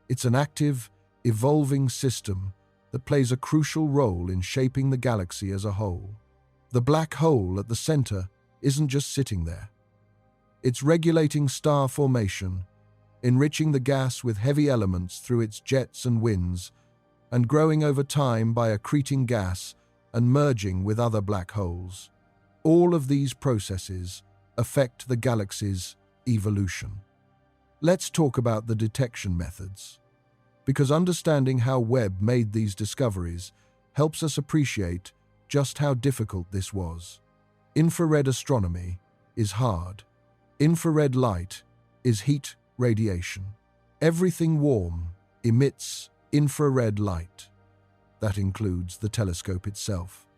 It's an active, evolving system that plays a crucial role in shaping the galaxy as a whole. The black hole at the center isn't just sitting there. It's regulating star formation, enriching the gas with heavy elements through its jets and winds, and growing over time by accreting gas and merging with other black holes. All of these processes affect the galaxy's evolution. Let's talk about the detection methods, because understanding how Webb made these discoveries helps us appreciate just how difficult this was. Infrared astronomy is hard. Infrared light is heat radiation. Everything warm emits infrared light. That includes the telescope itself.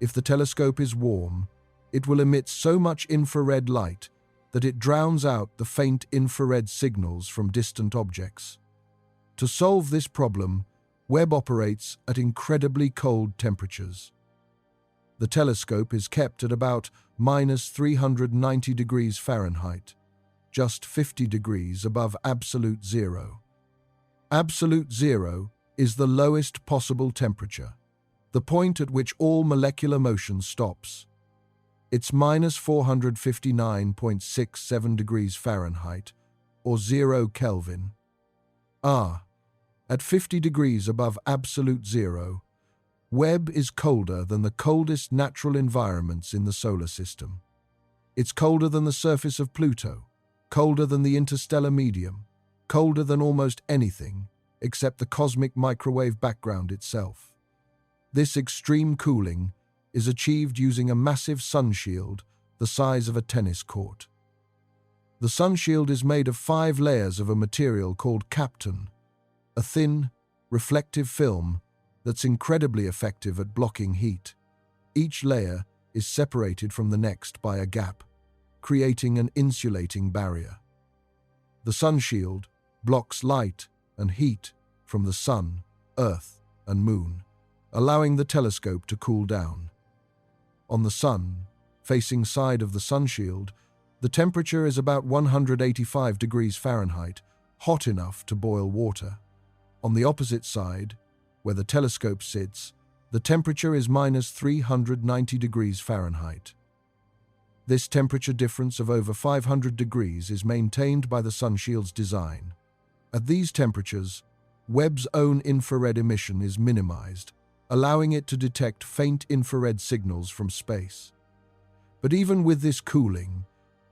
If the telescope is warm, it will emit so much infrared light that it drowns out the faint infrared signals from distant objects. To solve this problem, Webb operates at incredibly cold temperatures. The telescope is kept at about -390 degrees Fahrenheit, just 50 degrees above absolute zero. Absolute zero is the lowest possible temperature, the point at which all molecular motion stops. It's -459.67 degrees Fahrenheit, or 0 Kelvin. At 50 degrees above absolute zero, Webb is colder than the coldest natural environments in the solar system. It's colder than the surface of Pluto, colder than the interstellar medium, colder than almost anything except the cosmic microwave background itself. This extreme cooling is achieved using a massive sunshield the size of a tennis court. The sunshield is made of 5 layers of a material called kapton, a thin, reflective film that's incredibly effective at blocking heat. Each layer is separated from the next by a gap, creating an insulating barrier. The sunshield blocks light and heat from the sun, Earth, and Moon, allowing the telescope to cool down. On the sun, facing side of the sunshield, the temperature is about 185 degrees Fahrenheit, hot enough to boil water. On the opposite side, where the telescope sits, the temperature is -390 degrees Fahrenheit. This temperature difference of over 500 degrees is maintained by the sunshield's design. At these temperatures, Webb's own infrared emission is minimized, allowing it to detect faint infrared signals from space. But even with this cooling,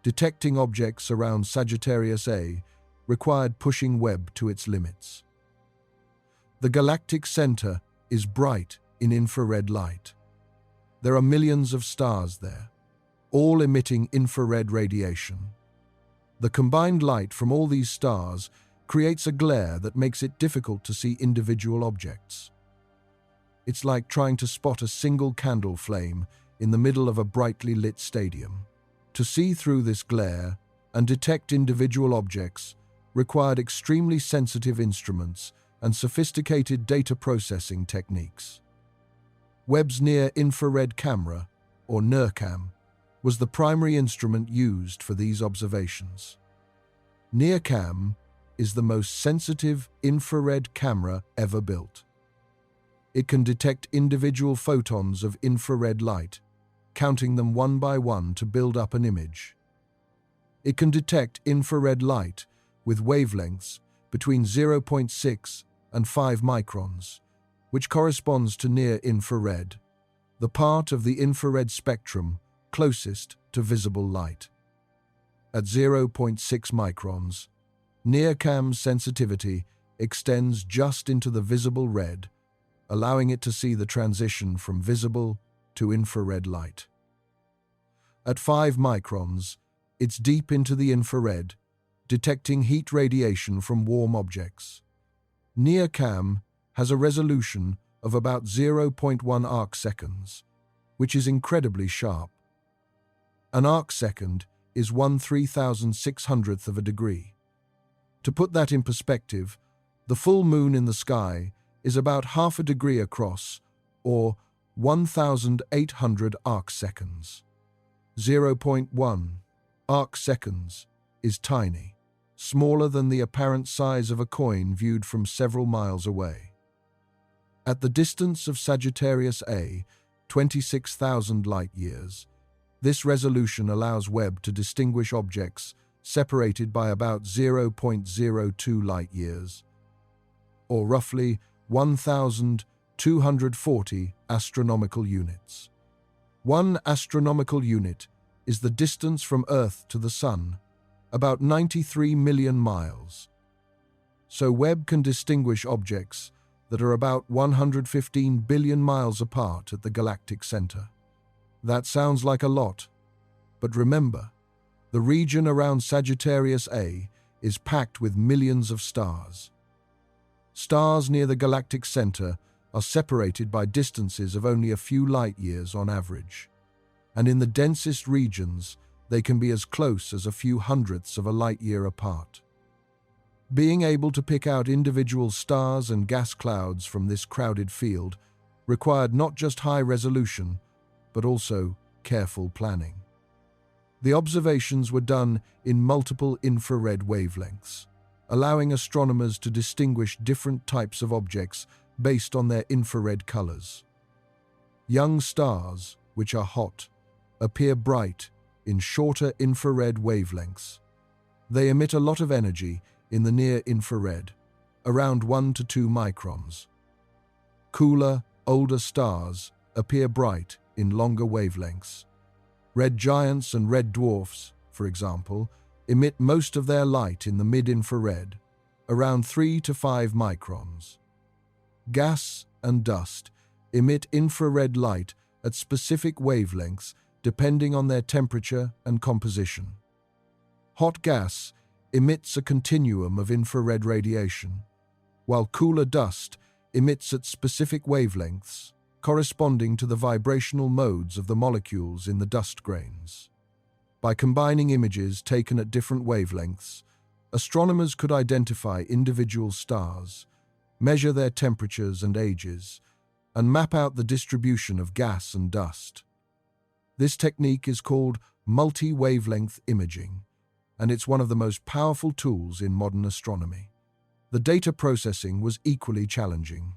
detecting objects around Sagittarius A required pushing Webb to its limits. The galactic center is bright in infrared light. There are millions of stars there, all emitting infrared radiation. The combined light from all these stars creates a glare that makes it difficult to see individual objects. It's like trying to spot a single candle flame in the middle of a brightly lit stadium. To see through this glare and detect individual objects required extremely sensitive instruments and sophisticated data processing techniques. Webb's near-infrared camera, or NIRCam, was the primary instrument used for these observations. NIRCam is the most sensitive infrared camera ever built. It can detect individual photons of infrared light, counting them one by one to build up an image. It can detect infrared light with wavelengths between 0.6 and 5 microns, which corresponds to near-infrared, the part of the infrared spectrum closest to visible light. At 0.6 microns, NIRCam's sensitivity extends just into the visible red, allowing it to see the transition from visible to infrared light. At 5 microns, it's deep into the infrared, detecting heat radiation from warm objects. Near-cam has a resolution of about 0.1 arcseconds, which is incredibly sharp. An arcsecond is 1/3600th of a degree. To put that in perspective, the full moon in the sky is about half a degree across, or 1,800 arcseconds. 0.1 arcseconds is tiny, smaller than the apparent size of a coin viewed from several miles away. At the distance of Sagittarius A, 26,000 light-years, this resolution allows Webb to distinguish objects separated by about 0.02 light-years, or roughly 1,240 astronomical units. 1 astronomical unit is the distance from Earth to the Sun, about 93 million miles. So Webb can distinguish objects that are about 115 billion miles apart at the galactic center. That sounds like a lot, but remember, the region around Sagittarius A is packed with millions of stars. Stars near the galactic center are separated by distances of only a few light-years on average, and in the densest regions, they can be as close as a few hundredths of a light-year apart. Being able to pick out individual stars and gas clouds from this crowded field required not just high resolution, but also careful planning. The observations were done in multiple infrared wavelengths, allowing astronomers to distinguish different types of objects based on their infrared colors. Young stars, which are hot, appear bright in shorter infrared wavelengths. They emit a lot of energy in the near-infrared, around 1 to 2 microns. Cooler, older stars appear bright in longer wavelengths. Red giants and red dwarfs, for example, emit most of their light in the mid-infrared, around 3 to 5 microns. Gas and dust emit infrared light at specific wavelengths depending on their temperature and composition. Hot gas emits a continuum of infrared radiation, while cooler dust emits at specific wavelengths corresponding to the vibrational modes of the molecules in the dust grains. By combining images taken at different wavelengths, astronomers could identify individual stars, measure their temperatures and ages, and map out the distribution of gas and dust. This technique is called multi-wavelength imaging, and it's one of the most powerful tools in modern astronomy. The data processing was equally challenging.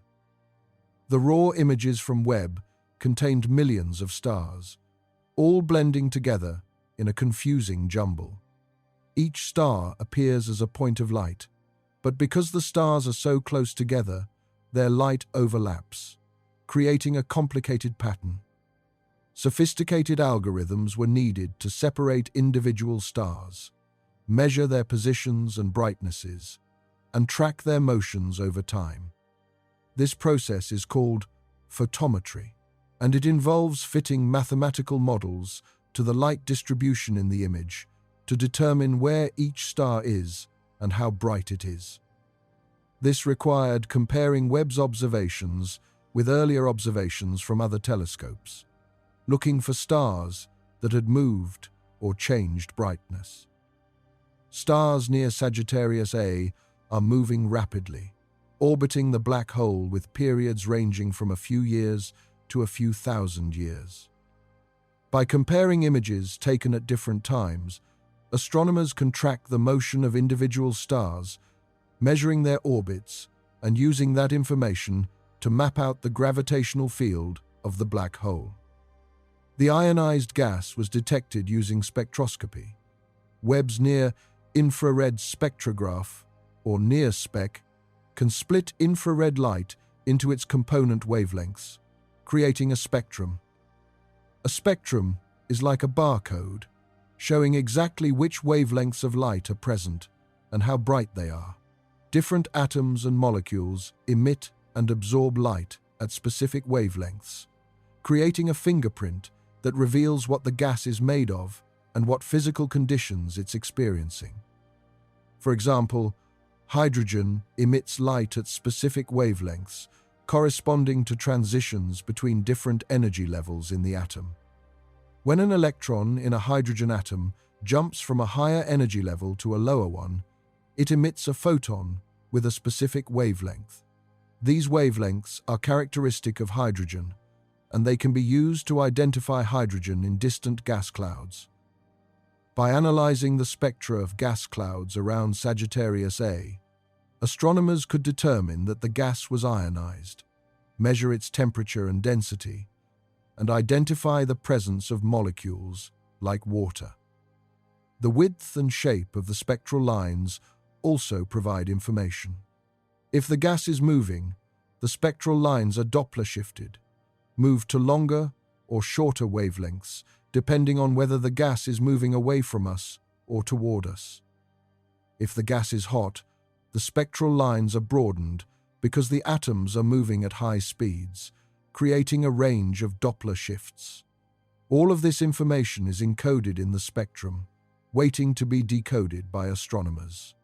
The raw images from Webb contained millions of stars, all blending together in a confusing jumble. Each star appears as a point of light, but because the stars are so close together, their light overlaps, creating a complicated pattern. Sophisticated algorithms were needed to separate individual stars, measure their positions and brightnesses, and track their motions over time. This process is called photometry, and it involves fitting mathematical models to the light distribution in the image to determine where each star is and how bright it is. This required comparing Webb's observations with earlier observations from other telescopes, looking for stars that had moved or changed brightness. Stars near Sagittarius A are moving rapidly, orbiting the black hole with periods ranging from a few years to a few thousand years. By comparing images taken at different times, astronomers can track the motion of individual stars, measuring their orbits and using that information to map out the gravitational field of the black hole. The ionized gas was detected using spectroscopy. Webb's near-infrared spectrograph, or NIRSpec, can split infrared light into its component wavelengths, creating a spectrum. A spectrum is like a barcode, showing exactly which wavelengths of light are present and how bright they are. Different atoms and molecules emit and absorb light at specific wavelengths, creating a fingerprint that reveals what the gas is made of and what physical conditions it's experiencing. For example, hydrogen emits light at specific wavelengths, corresponding to transitions between different energy levels in the atom. When an electron in a hydrogen atom jumps from a higher energy level to a lower one, it emits a photon with a specific wavelength. These wavelengths are characteristic of hydrogen, and they can be used to identify hydrogen in distant gas clouds. By analyzing the spectra of gas clouds around Sagittarius A, astronomers could determine that the gas was ionized, measure its temperature and density, and identify the presence of molecules like water. The width and shape of the spectral lines also provide information. If the gas is moving, the spectral lines are Doppler shifted, moved to longer or shorter wavelengths, depending on whether the gas is moving away from us or toward us. If the gas is hot, the spectral lines are broadened because the atoms are moving at high speeds, creating a range of Doppler shifts. All of this information is encoded in the spectrum, waiting to be decoded by astronomers.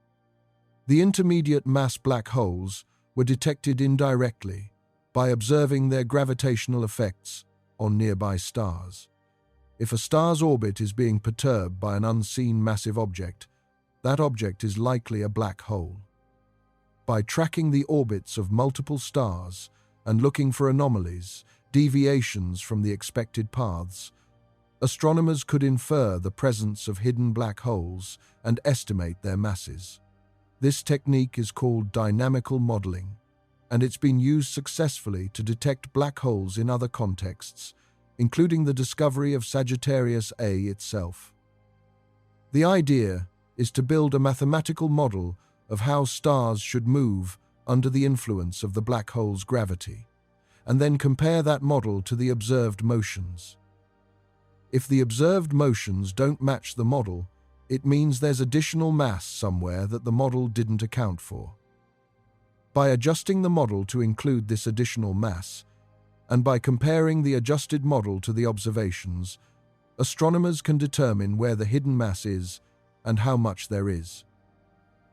The intermediate mass black holes were detected indirectly by observing their gravitational effects on nearby stars. If a star's orbit is being perturbed by an unseen massive object, that object is likely a black hole. By tracking the orbits of multiple stars and looking for anomalies, deviations from the expected paths, astronomers could infer the presence of hidden black holes and estimate their masses. This technique is called dynamical modeling, and it's been used successfully to detect black holes in other contexts, including the discovery of Sagittarius A itself. The idea is to build a mathematical model of how stars should move under the influence of the black hole's gravity, and then compare that model to the observed motions. If the observed motions don't match the model, it means there's additional mass somewhere that the model didn't account for. By adjusting the model to include this additional mass, and by comparing the adjusted model to the observations, astronomers can determine where the hidden mass is and how much there is.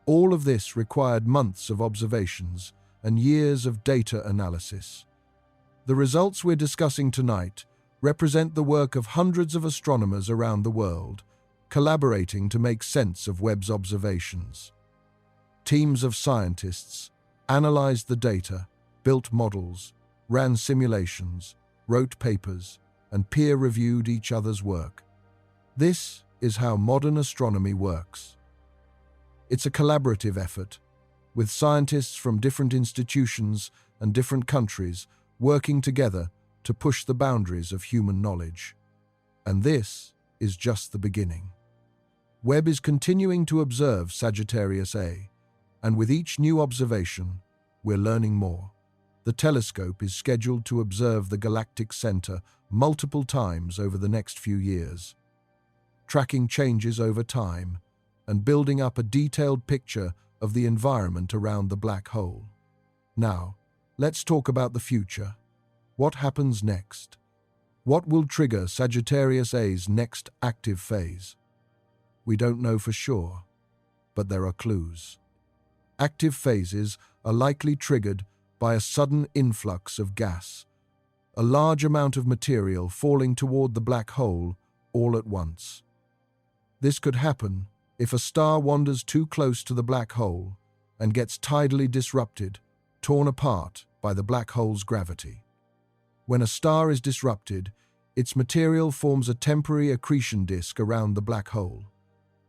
All of this required months of observations and years of data analysis. The results we're discussing tonight represent the work of hundreds of astronomers around the world, collaborating to make sense of Webb's observations. Teams of scientists analyzed the data, built models, ran simulations, wrote papers, and peer-reviewed each other's work. This is how modern astronomy works. It's a collaborative effort, with scientists from different institutions and different countries working together to push the boundaries of human knowledge. And this is just the beginning. Webb is continuing to observe Sagittarius A, and with each new observation, we're learning more. The telescope is scheduled to observe the Galactic center multiple times over the next few years, tracking changes over time and building up a detailed picture of the environment around the black hole. Now, let's talk about the future. What happens next? What will trigger Sagittarius A's next active phase? We don't know for sure, but there are clues. Active phases are likely triggered by a sudden influx of gas, a large amount of material falling toward the black hole all at once. This could happen if a star wanders too close to the black hole and gets tidally disrupted, torn apart by the black hole's gravity. When a star is disrupted, its material forms a temporary accretion disk around the black hole,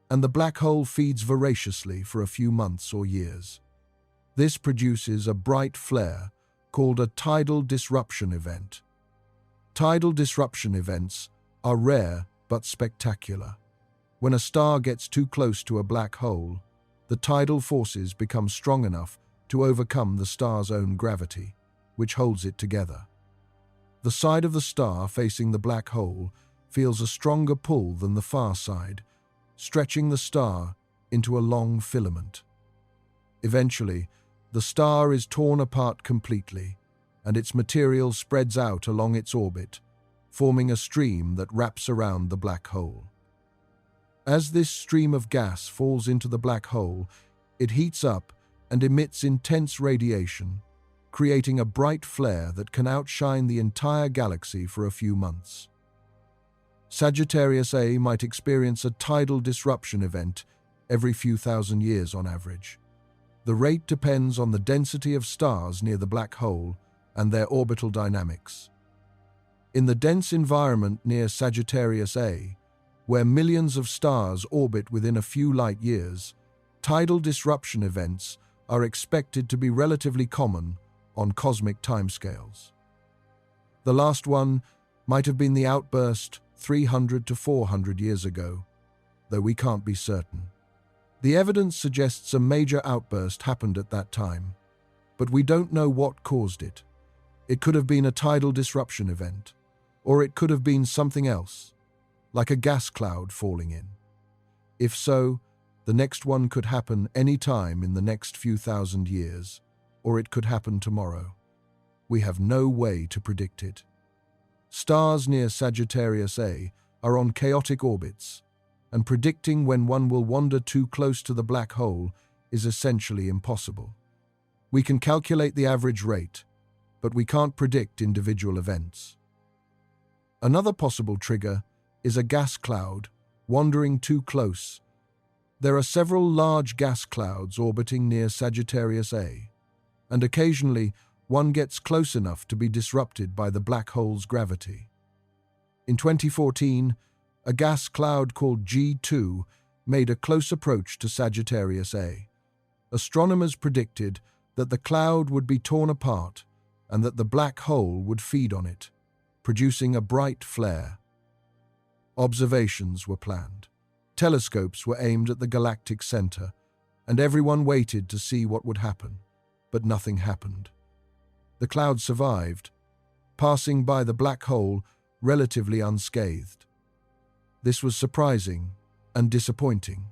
and the black hole feeds voraciously for a few months or years. This produces a bright flare called a tidal disruption event. Tidal disruption events are rare but spectacular. When a star gets too close to a black hole, the tidal forces become strong enough to overcome the star's own gravity, which holds it together. The side of the star facing the black hole feels a stronger pull than the far side, stretching the star into a long filament. Eventually, the star is torn apart completely, and its material spreads out along its orbit, forming a stream that wraps around the black hole. As this stream of gas falls into the black hole, it heats up and emits intense radiation, creating a bright flare that can outshine the entire galaxy for a few months. Sagittarius A might experience a tidal disruption event every few thousand years on average. The rate depends on the density of stars near the black hole and their orbital dynamics. In the dense environment near Sagittarius A, where millions of stars orbit within a few light years, tidal disruption events are expected to be relatively common on cosmic timescales. The last one might have been the outburst 300 to 400 years ago, though we can't be certain. The evidence suggests a major outburst happened at that time, but we don't know what caused it. It could have been a tidal disruption event, or it could have been something else, like a gas cloud falling in. If so, the next one could happen any time in the next few thousand years, or it could happen tomorrow. We have no way to predict it. Stars near Sagittarius A are on chaotic orbits, and predicting when one will wander too close to the black hole is essentially impossible. We can calculate the average rate, but we can't predict individual events. Another possible trigger is a gas cloud wandering too close. There are several large gas clouds orbiting near Sagittarius A, and occasionally one gets close enough to be disrupted by the black hole's gravity. In 2014, a gas cloud called G2 made a close approach to Sagittarius A. Astronomers predicted that the cloud would be torn apart and that the black hole would feed on it, producing a bright flare. Observations were planned. Telescopes were aimed at the galactic center, and everyone waited to see what would happen, but nothing happened. The cloud survived, passing by the black hole relatively unscathed. This was surprising and disappointing,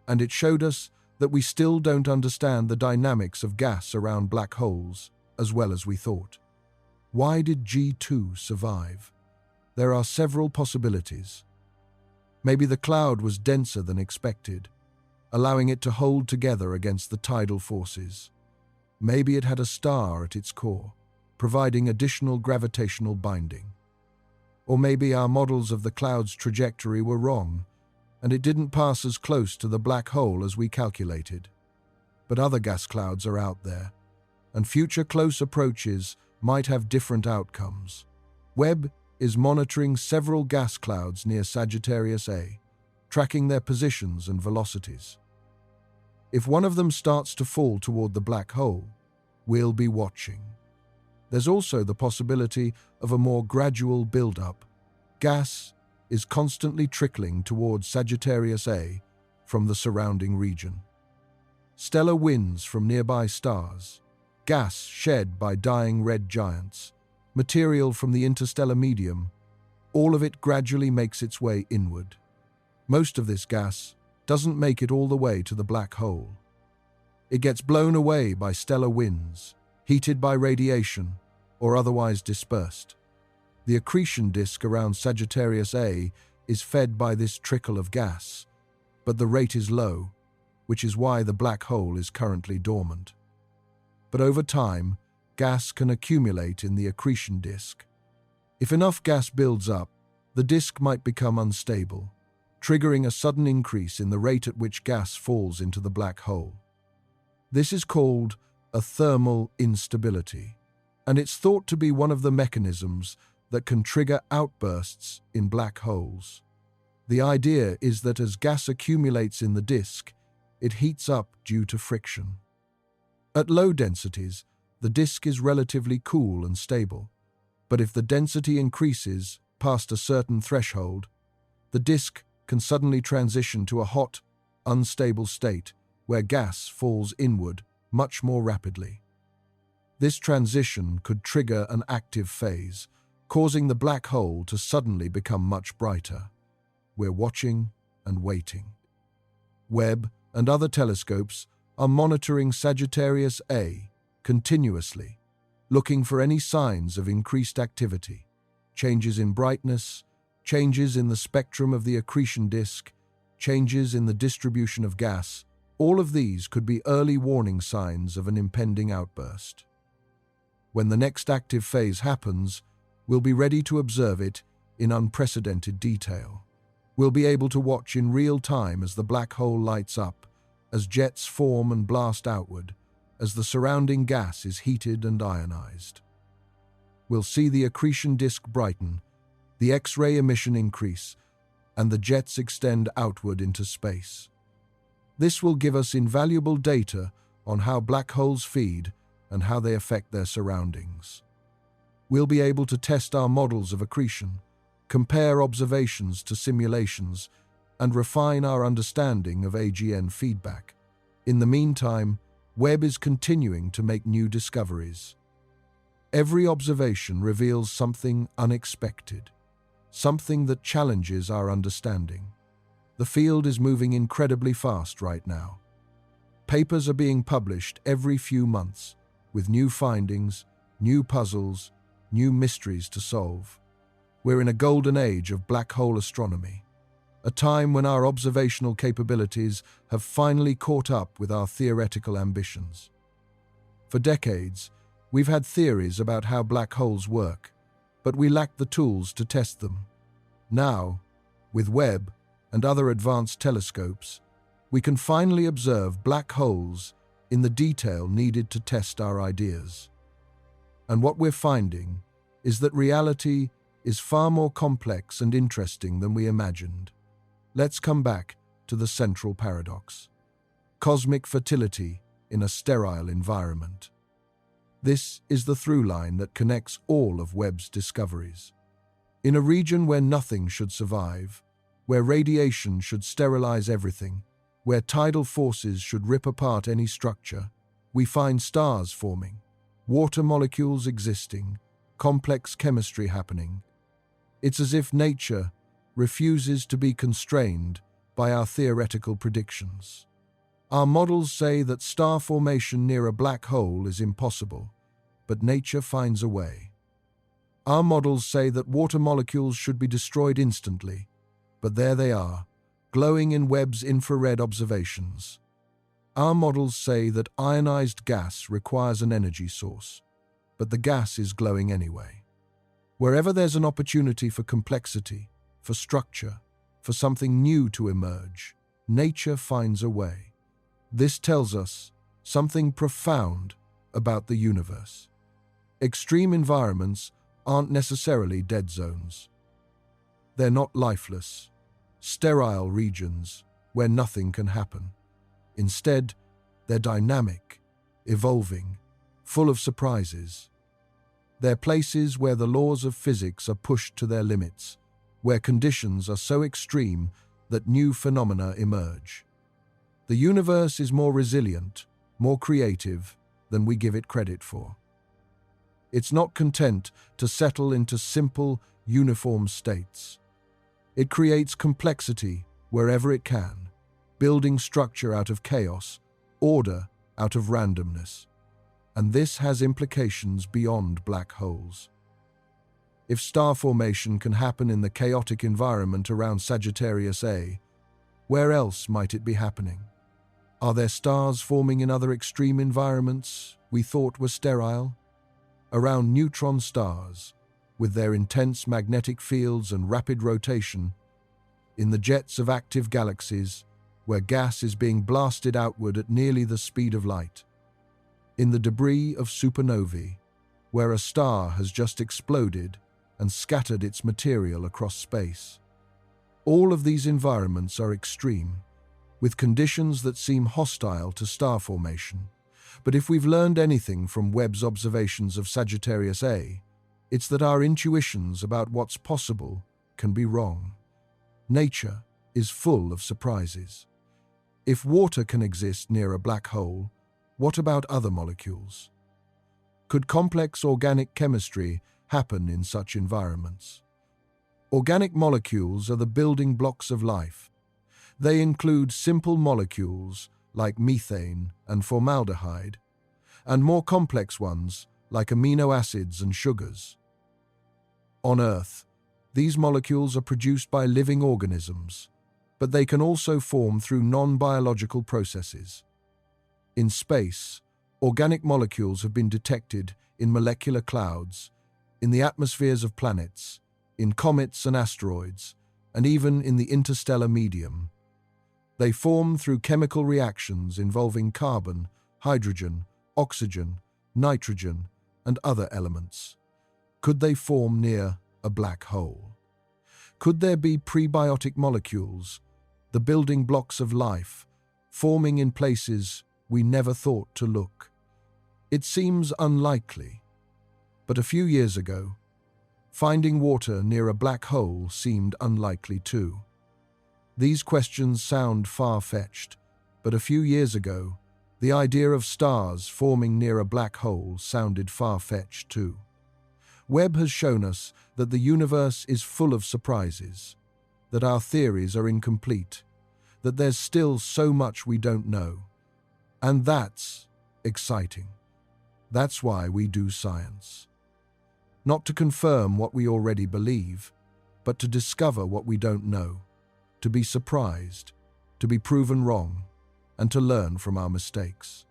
and it showed us that we still don't understand the dynamics of gas around black holes as well as we thought. Why did G2 survive? There are several possibilities. Maybe the cloud was denser than expected, allowing it to hold together against the tidal forces. Maybe it had a star at its core, providing additional gravitational binding. Or maybe our models of the cloud's trajectory were wrong, and it didn't pass as close to the black hole as we calculated. But other gas clouds are out there, and future close approaches might have different outcomes. Webb is monitoring several gas clouds near Sagittarius A, tracking their positions and velocities. If one of them starts to fall toward the black hole, we'll be watching. There's also the possibility of a more gradual build-up. Gas is constantly trickling towards Sagittarius A from the surrounding region. Stellar winds from nearby stars, gas shed by dying red giants, material from the interstellar medium, all of it gradually makes its way inward. Most of this gas doesn't make it all the way to the black hole. It gets blown away by stellar winds, heated by radiation, or otherwise dispersed. The accretion disk around Sagittarius A is fed by this trickle of gas, but the rate is low, which is why the black hole is currently dormant. But over time, gas can accumulate in the accretion disk. If enough gas builds up, the disk might become unstable, triggering a sudden increase in the rate at which gas falls into the black hole. This is called a thermal instability, and it's thought to be one of the mechanisms that can trigger outbursts in black holes. The idea is that as gas accumulates in the disk, it heats up due to friction. At low densities, the disk is relatively cool and stable, but if the density increases past a certain threshold, the disk can suddenly transition to a hot, unstable state where gas falls inward much more rapidly. This transition could trigger an active phase, causing the black hole to suddenly become much brighter. We're watching and waiting. Webb and other telescopes are monitoring Sagittarius A continuously, looking for any signs of increased activity, changes in brightness, changes in the spectrum of the accretion disk, changes in the distribution of gas. All of these could be early warning signs of an impending outburst. When the next active phase happens, we'll be ready to observe it in unprecedented detail. We'll be able to watch in real time as the black hole lights up, as jets form and blast outward, as the surrounding gas is heated and ionized. We'll see the accretion disk brighten, the X-ray emission increase, and the jets extend outward into space. This will give us invaluable data on how black holes feed and how they affect their surroundings. We'll be able to test our models of accretion, compare observations to simulations, and refine our understanding of AGN feedback. In the meantime, Webb is continuing to make new discoveries. Every observation reveals something unexpected, something that challenges our understanding. The field is moving incredibly fast right now. Papers are being published every few months, with new findings, new puzzles, new mysteries to solve. We're in a golden age of black hole astronomy, a time when our observational capabilities have finally caught up with our theoretical ambitions. For decades, we've had theories about how black holes work, but we lacked the tools to test them. Now, with Webb and other advanced telescopes, we can finally observe black holes in the detail needed to test our ideas. And what we're finding is that reality is far more complex and interesting than we imagined. Let's come back to the central paradox: cosmic fertility in a sterile environment. This is the through line that connects all of Webb's discoveries. In a region where nothing should survive, where radiation should sterilize everything, where tidal forces should rip apart any structure, we find stars forming, water molecules existing, complex chemistry happening. It's as if nature refuses to be constrained by our theoretical predictions. Our models say that star formation near a black hole is impossible, but nature finds a way. Our models say that water molecules should be destroyed instantly, but there they are, glowing in Webb's infrared observations. Our models say that ionized gas requires an energy source, but the gas is glowing anyway. Wherever there's an opportunity for complexity, for structure, for something new to emerge, nature finds a way. This tells us something profound about the universe. Extreme environments aren't necessarily dead zones. They're not lifeless, sterile regions where nothing can happen. Instead, they're dynamic, evolving, full of surprises. They're places where the laws of physics are pushed to their limits, where conditions are so extreme that new phenomena emerge. The universe is more resilient, more creative than we give it credit for. It's not content to settle into simple, uniform states. It creates complexity wherever it can, building structure out of chaos, order out of randomness. And this has implications beyond black holes. If star formation can happen in the chaotic environment around Sagittarius A, where else might it be happening? Are there stars forming in other extreme environments we thought were sterile? Around neutron stars, with their intense magnetic fields and rapid rotation, in the jets of active galaxies, where gas is being blasted outward at nearly the speed of light, in the debris of supernovae, where a star has just exploded and scattered its material across space. All of these environments are extreme, with conditions that seem hostile to star formation. But if we've learned anything from Webb's observations of Sagittarius A, it's that our intuitions about what's possible can be wrong. Nature is full of surprises. If water can exist near a black hole, what about other molecules? Could complex organic chemistry happen in such environments? Organic molecules are the building blocks of life. They include simple molecules like methane and formaldehyde, and more complex ones, like amino acids and sugars. On Earth, these molecules are produced by living organisms, but they can also form through non-biological processes. In space, organic molecules have been detected in molecular clouds, in the atmospheres of planets, in comets and asteroids, and even in the interstellar medium. They form through chemical reactions involving carbon, hydrogen, oxygen, nitrogen, and other elements. Could they form near a black hole? Could there be prebiotic molecules, the building blocks of life, forming in places we never thought to look? It seems unlikely, but a few years ago, finding water near a black hole seemed unlikely too. These questions sound far-fetched, but a few years ago, the idea of stars forming near a black hole sounded far-fetched too. Webb has shown us that the universe is full of surprises, that our theories are incomplete, that there's still so much we don't know. And that's exciting. That's why we do science. Not to confirm what we already believe, but to discover what we don't know, to be surprised, to be proven wrong, and to learn from our mistakes.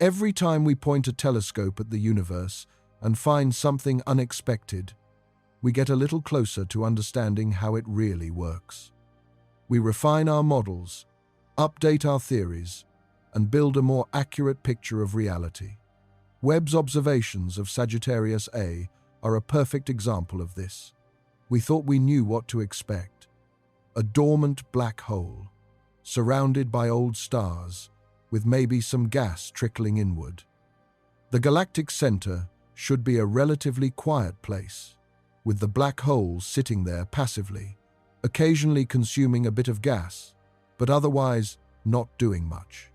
Every time we point a telescope at the universe and find something unexpected, we get a little closer to understanding how it really works. We refine our models, update our theories, and build a more accurate picture of reality. Webb's observations of Sagittarius A are a perfect example of this. We thought we knew what to expect. A dormant black hole, surrounded by old stars, with maybe some gas trickling inward. The galactic center should be a relatively quiet place, with the black hole sitting there passively, occasionally consuming a bit of gas, but otherwise not doing much.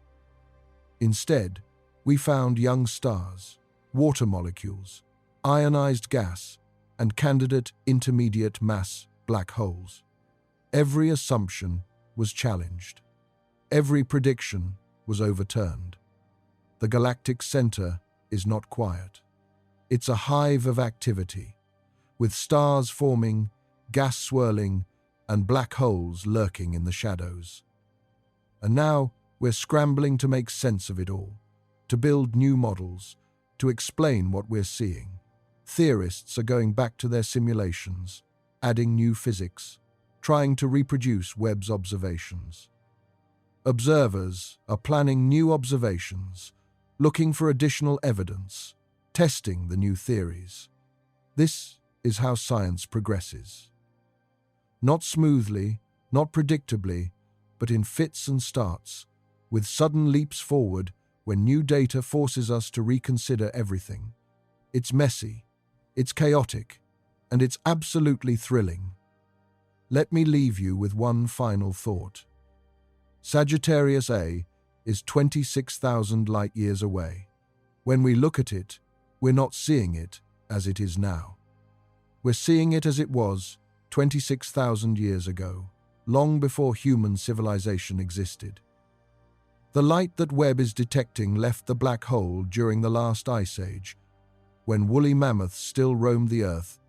Instead, we found young stars, water molecules, ionized gas, and candidate intermediate mass black holes. Every assumption was challenged. Every prediction was overturned. The galactic center is not quiet. It's a hive of activity, with stars forming, gas swirling, and black holes lurking in the shadows. And now we're scrambling to make sense of it all, to build new models, to explain what we're seeing. Theorists are going back to their simulations, adding new physics, trying to reproduce Webb's observations. Observers are planning new observations, looking for additional evidence, testing the new theories. This is how science progresses. Not smoothly, not predictably, but in fits and starts, with sudden leaps forward when new data forces us to reconsider everything. It's messy, it's chaotic, and it's absolutely thrilling. Let me leave you with one final thought. Sagittarius A is 26,000 light-years away. When we look at it, we're not seeing it as it is now. We're seeing it as it was 26,000 years ago, long before human civilization existed. The light that Webb is detecting left the black hole during the last ice age, when woolly mammoths still roamed the earth,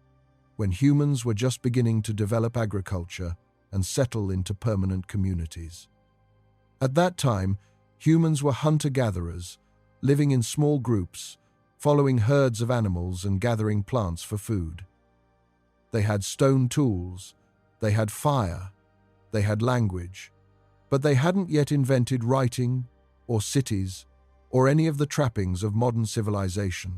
when humans were just beginning to develop agriculture and settle into permanent communities. At that time, humans were hunter-gatherers, living in small groups, following herds of animals and gathering plants for food. They had stone tools, they had fire, they had language, but they hadn't yet invented writing or cities or any of the trappings of modern civilization.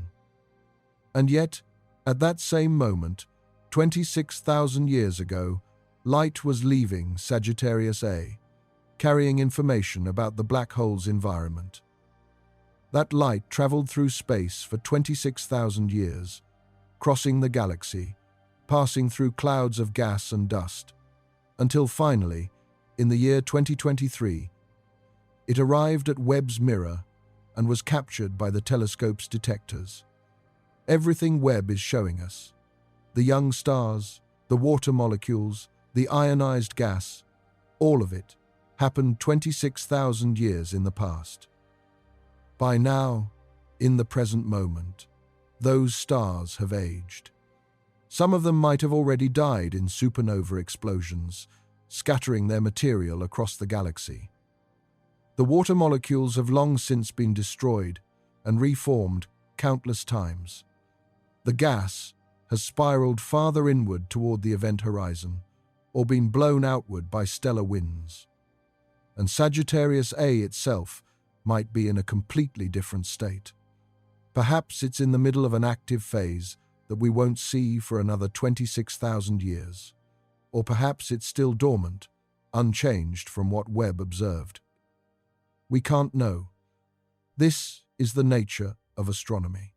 And yet, at that same moment, 26,000 years ago, light was leaving Sagittarius A, carrying information about the black hole's environment. That light traveled through space for 26,000 years, crossing the galaxy, passing through clouds of gas and dust, until finally, in the year 2023, it arrived at Webb's mirror and was captured by the telescope's detectors. Everything Webb is showing us, the young stars, the water molecules, the ionized gas, all of it, happened 26,000 years in the past. By now, in the present moment, those stars have aged. Some of them might have already died in supernova explosions, scattering their material across the galaxy. The water molecules have long since been destroyed and reformed countless times. The gas has spiraled farther inward toward the event horizon, or been blown outward by stellar winds. And Sagittarius A itself might be in a completely different state. Perhaps it's in the middle of an active phase that we won't see for another 26,000 years. Or perhaps it's still dormant, unchanged from what Webb observed. We can't know. This is the nature of astronomy.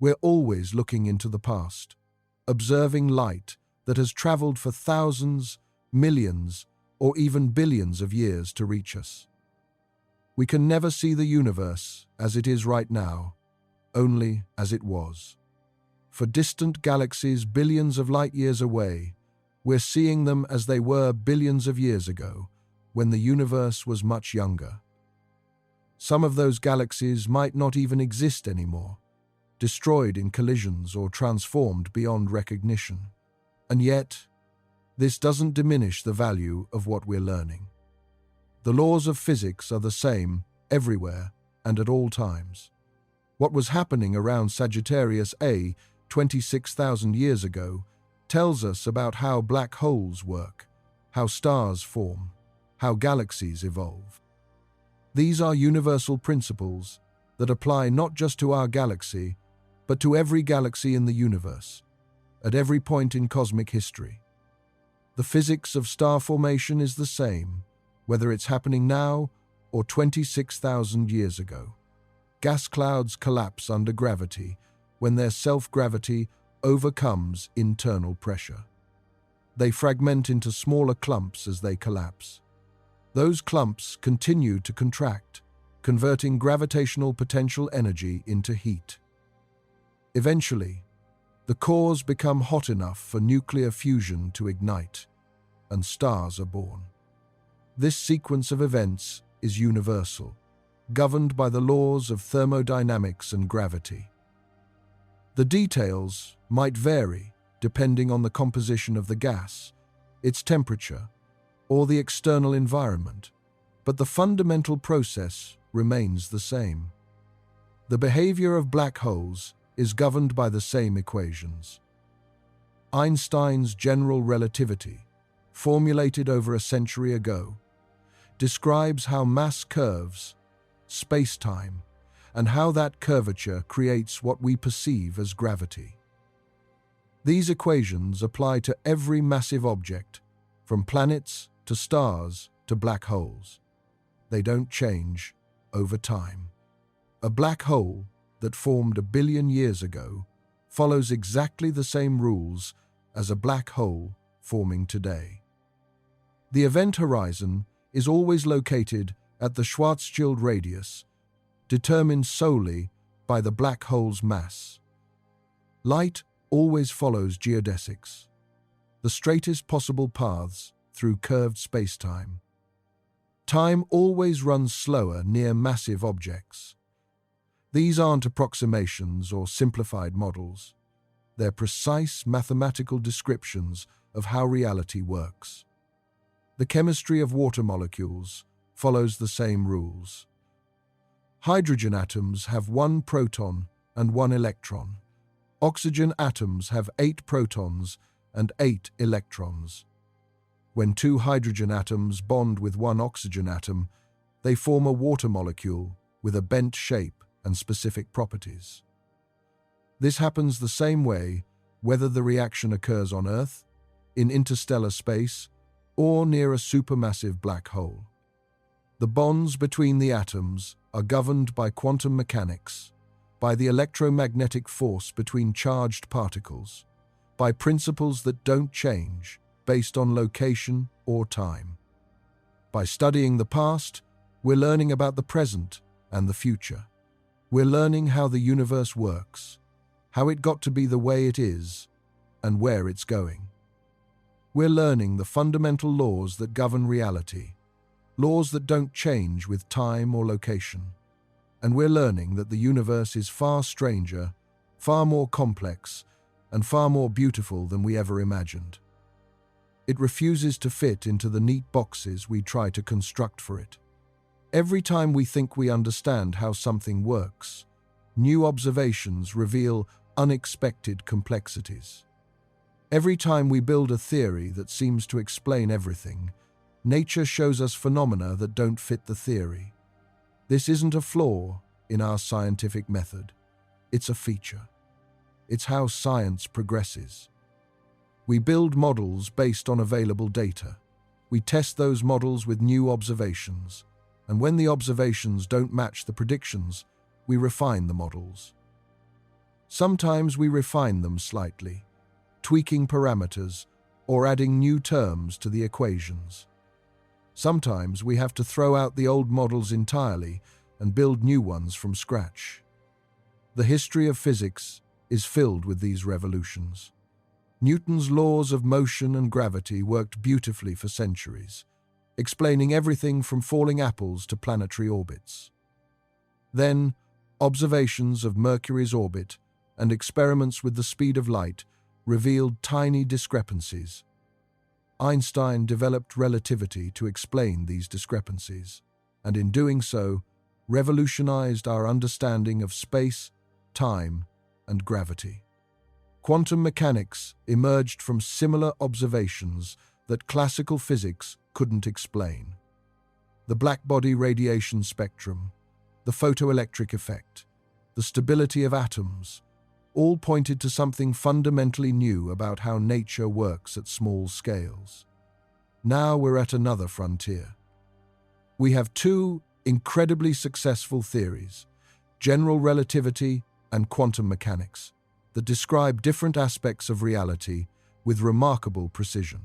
We're always looking into the past, observing light that has traveled for thousands, millions, or even billions of years to reach us. We can never see the universe as it is right now, only as it was. For distant galaxies billions of light years away, we're seeing them as they were billions of years ago, when the universe was much younger. Some of those galaxies might not even exist anymore, destroyed in collisions or transformed beyond recognition. And yet, this doesn't diminish the value of what we're learning. The laws of physics are the same everywhere and at all times. What was happening around Sagittarius A 26,000 years ago tells us about how black holes work, how stars form, how galaxies evolve. These are universal principles that apply not just to our galaxy, but to every galaxy in the universe, at every point in cosmic history. The physics of star formation is the same, whether it's happening now or 26,000 years ago. Gas clouds collapse under gravity when their self-gravity overcomes internal pressure. They fragment into smaller clumps as they collapse. Those clumps continue to contract, converting gravitational potential energy into heat. Eventually, the cores become hot enough for nuclear fusion to ignite, and stars are born. This sequence of events is universal, governed by the laws of thermodynamics and gravity. The details might vary depending on the composition of the gas, its temperature, or the external environment, but the fundamental process remains the same. The behavior of black holes is governed by the same equations. Einstein's general relativity, formulated over a century ago, describes how mass curves, space-time, and how that curvature creates what we perceive as gravity. These equations apply to every massive object, from planets to stars to black holes. They don't change over time. A black hole that formed 1 billion years ago follows exactly the same rules as a black hole forming today. The event horizon is always located at the Schwarzschild radius, determined solely by the black hole's mass. Light always follows geodesics, the straightest possible paths through curved space-time. Time always runs slower near massive objects. These aren't approximations or simplified models. They're precise mathematical descriptions of how reality works. The chemistry of water molecules follows the same rules. Hydrogen atoms have 1 proton and 1 electron. Oxygen atoms have 8 protons and 8 electrons. When 2 hydrogen atoms bond with 1 oxygen atom, they form a water molecule with a bent shape and specific properties. This happens the same way whether the reaction occurs on Earth, in interstellar space, or near a supermassive black hole. The bonds between the atoms are governed by quantum mechanics, by the electromagnetic force between charged particles, by principles that don't change based on location or time. By studying the past, we're learning about the present and the future. We're learning how the universe works, how it got to be the way it is, and where it's going. We're learning the fundamental laws that govern reality, laws that don't change with time or location. And we're learning that the universe is far stranger, far more complex, and far more beautiful than we ever imagined. It refuses to fit into the neat boxes we try to construct for it. Every time we think we understand how something works, new observations reveal unexpected complexities. Every time we build a theory that seems to explain everything, nature shows us phenomena that don't fit the theory. This isn't a flaw in our scientific method. It's a feature. It's how science progresses. We build models based on available data. We test those models with new observations, and when the observations don't match the predictions, we refine the models. Sometimes we refine them slightly, tweaking parameters or adding new terms to the equations. Sometimes we have to throw out the old models entirely and build new ones from scratch. The history of physics is filled with these revolutions. Newton's laws of motion and gravity worked beautifully for centuries, explaining everything from falling apples to planetary orbits. Then, observations of Mercury's orbit and experiments with the speed of light revealed tiny discrepancies. Einstein developed relativity to explain these discrepancies, and in doing so, revolutionized our understanding of space, time, and gravity. Quantum mechanics emerged from similar observations that classical physics couldn't explain. The blackbody radiation spectrum, the photoelectric effect, the stability of atoms, all pointed to something fundamentally new about how nature works at small scales. Now we're at another frontier. We have two incredibly successful theories, general relativity and quantum mechanics, that describe different aspects of reality with remarkable precision.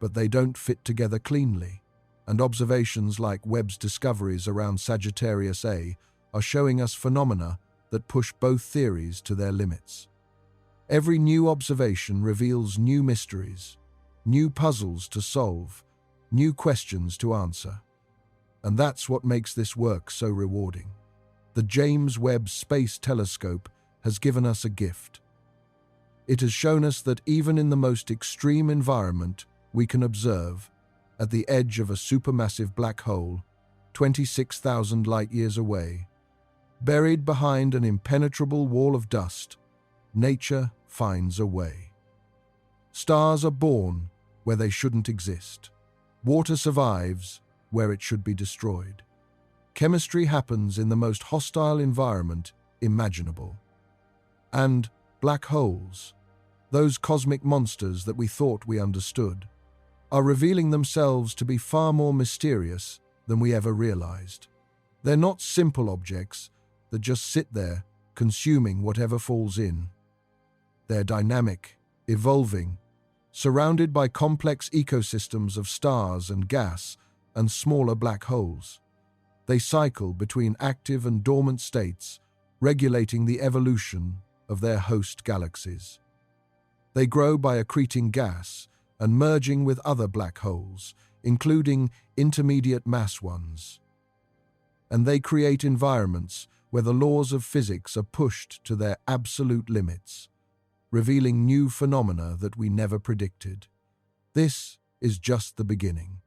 But they don't fit together cleanly, and observations like Webb's discoveries around Sagittarius A are showing us phenomena that push both theories to their limits. Every new observation reveals new mysteries, new puzzles to solve, new questions to answer. And that's what makes this work so rewarding. The James Webb Space Telescope has given us a gift. It has shown us that even in the most extreme environment we can observe, at the edge of a supermassive black hole, 26,000 light-years away, buried behind an impenetrable wall of dust, nature finds a way. Stars are born where they shouldn't exist. Water survives where it should be destroyed. Chemistry happens in the most hostile environment imaginable. And black holes, those cosmic monsters that we thought we understood, are revealing themselves to be far more mysterious than we ever realized. They're not simple objects that just sit there, consuming whatever falls in. They're dynamic, evolving, surrounded by complex ecosystems of stars and gas and smaller black holes. They cycle between active and dormant states, regulating the evolution of their host galaxies. They grow by accreting gas and merging with other black holes, including intermediate mass ones. And they create environments where the laws of physics are pushed to their absolute limits, revealing new phenomena that we never predicted. This is just the beginning.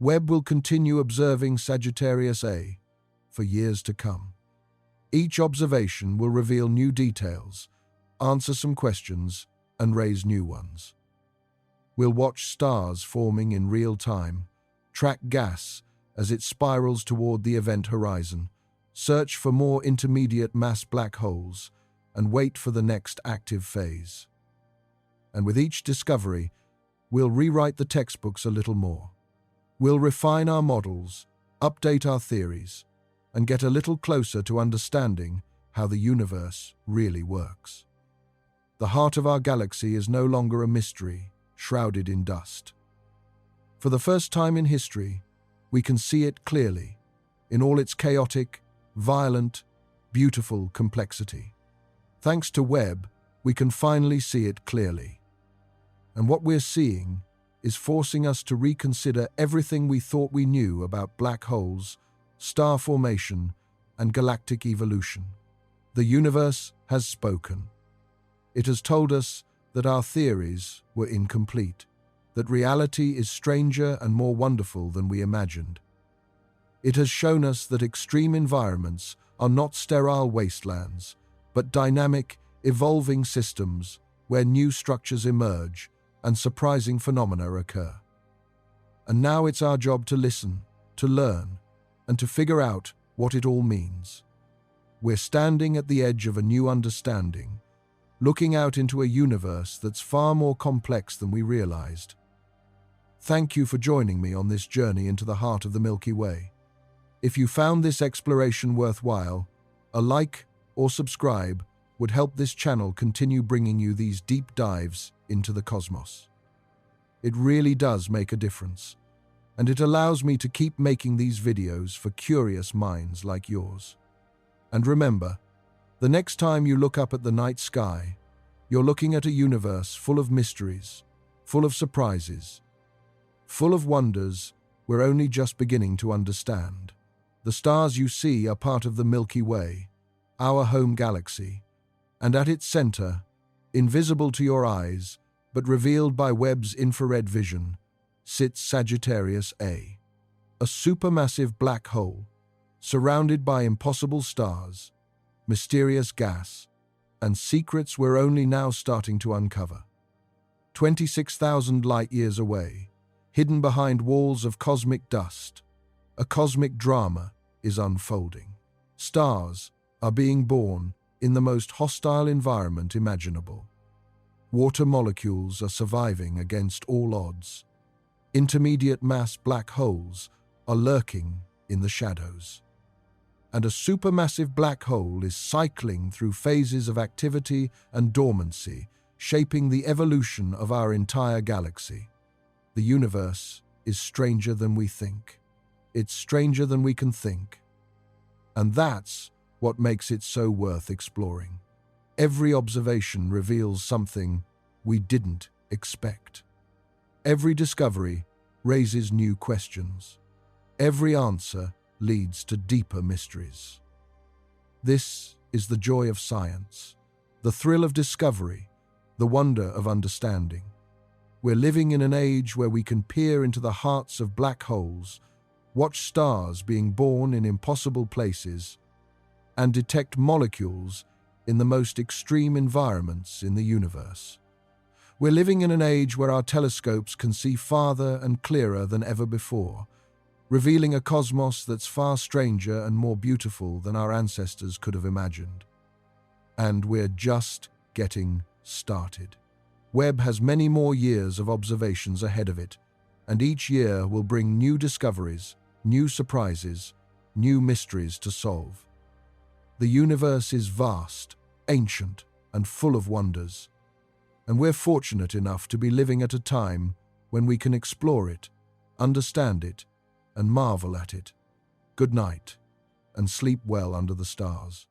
Webb will continue observing Sagittarius A for years to come. Each observation will reveal new details, answer some questions, and raise new ones. We'll watch stars forming in real time, track gas as it spirals toward the event horizon, search for more intermediate mass black holes, and wait for the next active phase. And with each discovery, we'll rewrite the textbooks a little more. We'll refine our models, update our theories, and get a little closer to understanding how the universe really works. The heart of our galaxy is no longer a mystery, shrouded in dust. For the first time in history, we can see it clearly, in all its chaotic, violent, beautiful complexity. Thanks to Webb, we can finally see it clearly. And what we're seeing is forcing us to reconsider everything we thought we knew about black holes, star formation, and galactic evolution. The universe has spoken. It has told us that our theories were incomplete, that reality is stranger and more wonderful than we imagined. It has shown us that extreme environments are not sterile wastelands, but dynamic, evolving systems where new structures emerge and surprising phenomena occur. And now it's our job to listen, to learn, and to figure out what it all means. We're standing at the edge of a new understanding, looking out into a universe that's far more complex than we realized. Thank you for joining me on this journey into the heart of the Milky Way. If you found this exploration worthwhile, a like or subscribe would help this channel continue bringing you these deep dives into the cosmos. It really does make a difference, and it allows me to keep making these videos for curious minds like yours. And remember, the next time you look up at the night sky, you're looking at a universe full of mysteries, full of surprises, full of wonders we're only just beginning to understand. The stars you see are part of the Milky Way, our home galaxy, and at its center, invisible to your eyes, but revealed by Webb's infrared vision, sits Sagittarius A, a supermassive black hole, surrounded by impossible stars, mysterious gas, and secrets we're only now starting to uncover. 26,000 light-years away, hidden behind walls of cosmic dust, a cosmic drama is unfolding. Stars are being born in the most hostile environment imaginable. Water molecules are surviving against all odds. Intermediate mass black holes are lurking in the shadows. And a supermassive black hole is cycling through phases of activity and dormancy, shaping the evolution of our entire galaxy. The universe is stranger than we think. It's stranger than we can think. And that's what makes it so worth exploring. Every observation reveals something we didn't expect. Every discovery raises new questions. Every answer leads to deeper mysteries. This is the joy of science, the thrill of discovery, the wonder of understanding. We're living in an age where we can peer into the hearts of black holes, watch stars being born in impossible places, and detect molecules in the most extreme environments in the universe. We're living in an age where our telescopes can see farther and clearer than ever before, revealing a cosmos that's far stranger and more beautiful than our ancestors could have imagined. And we're just getting started. Webb has many more years of observations ahead of it, and each year will bring new discoveries, new surprises, new mysteries to solve. The universe is vast, ancient, and full of wonders, and we're fortunate enough to be living at a time when we can explore it, understand it, and marvel at it. Good night, and sleep well under the stars.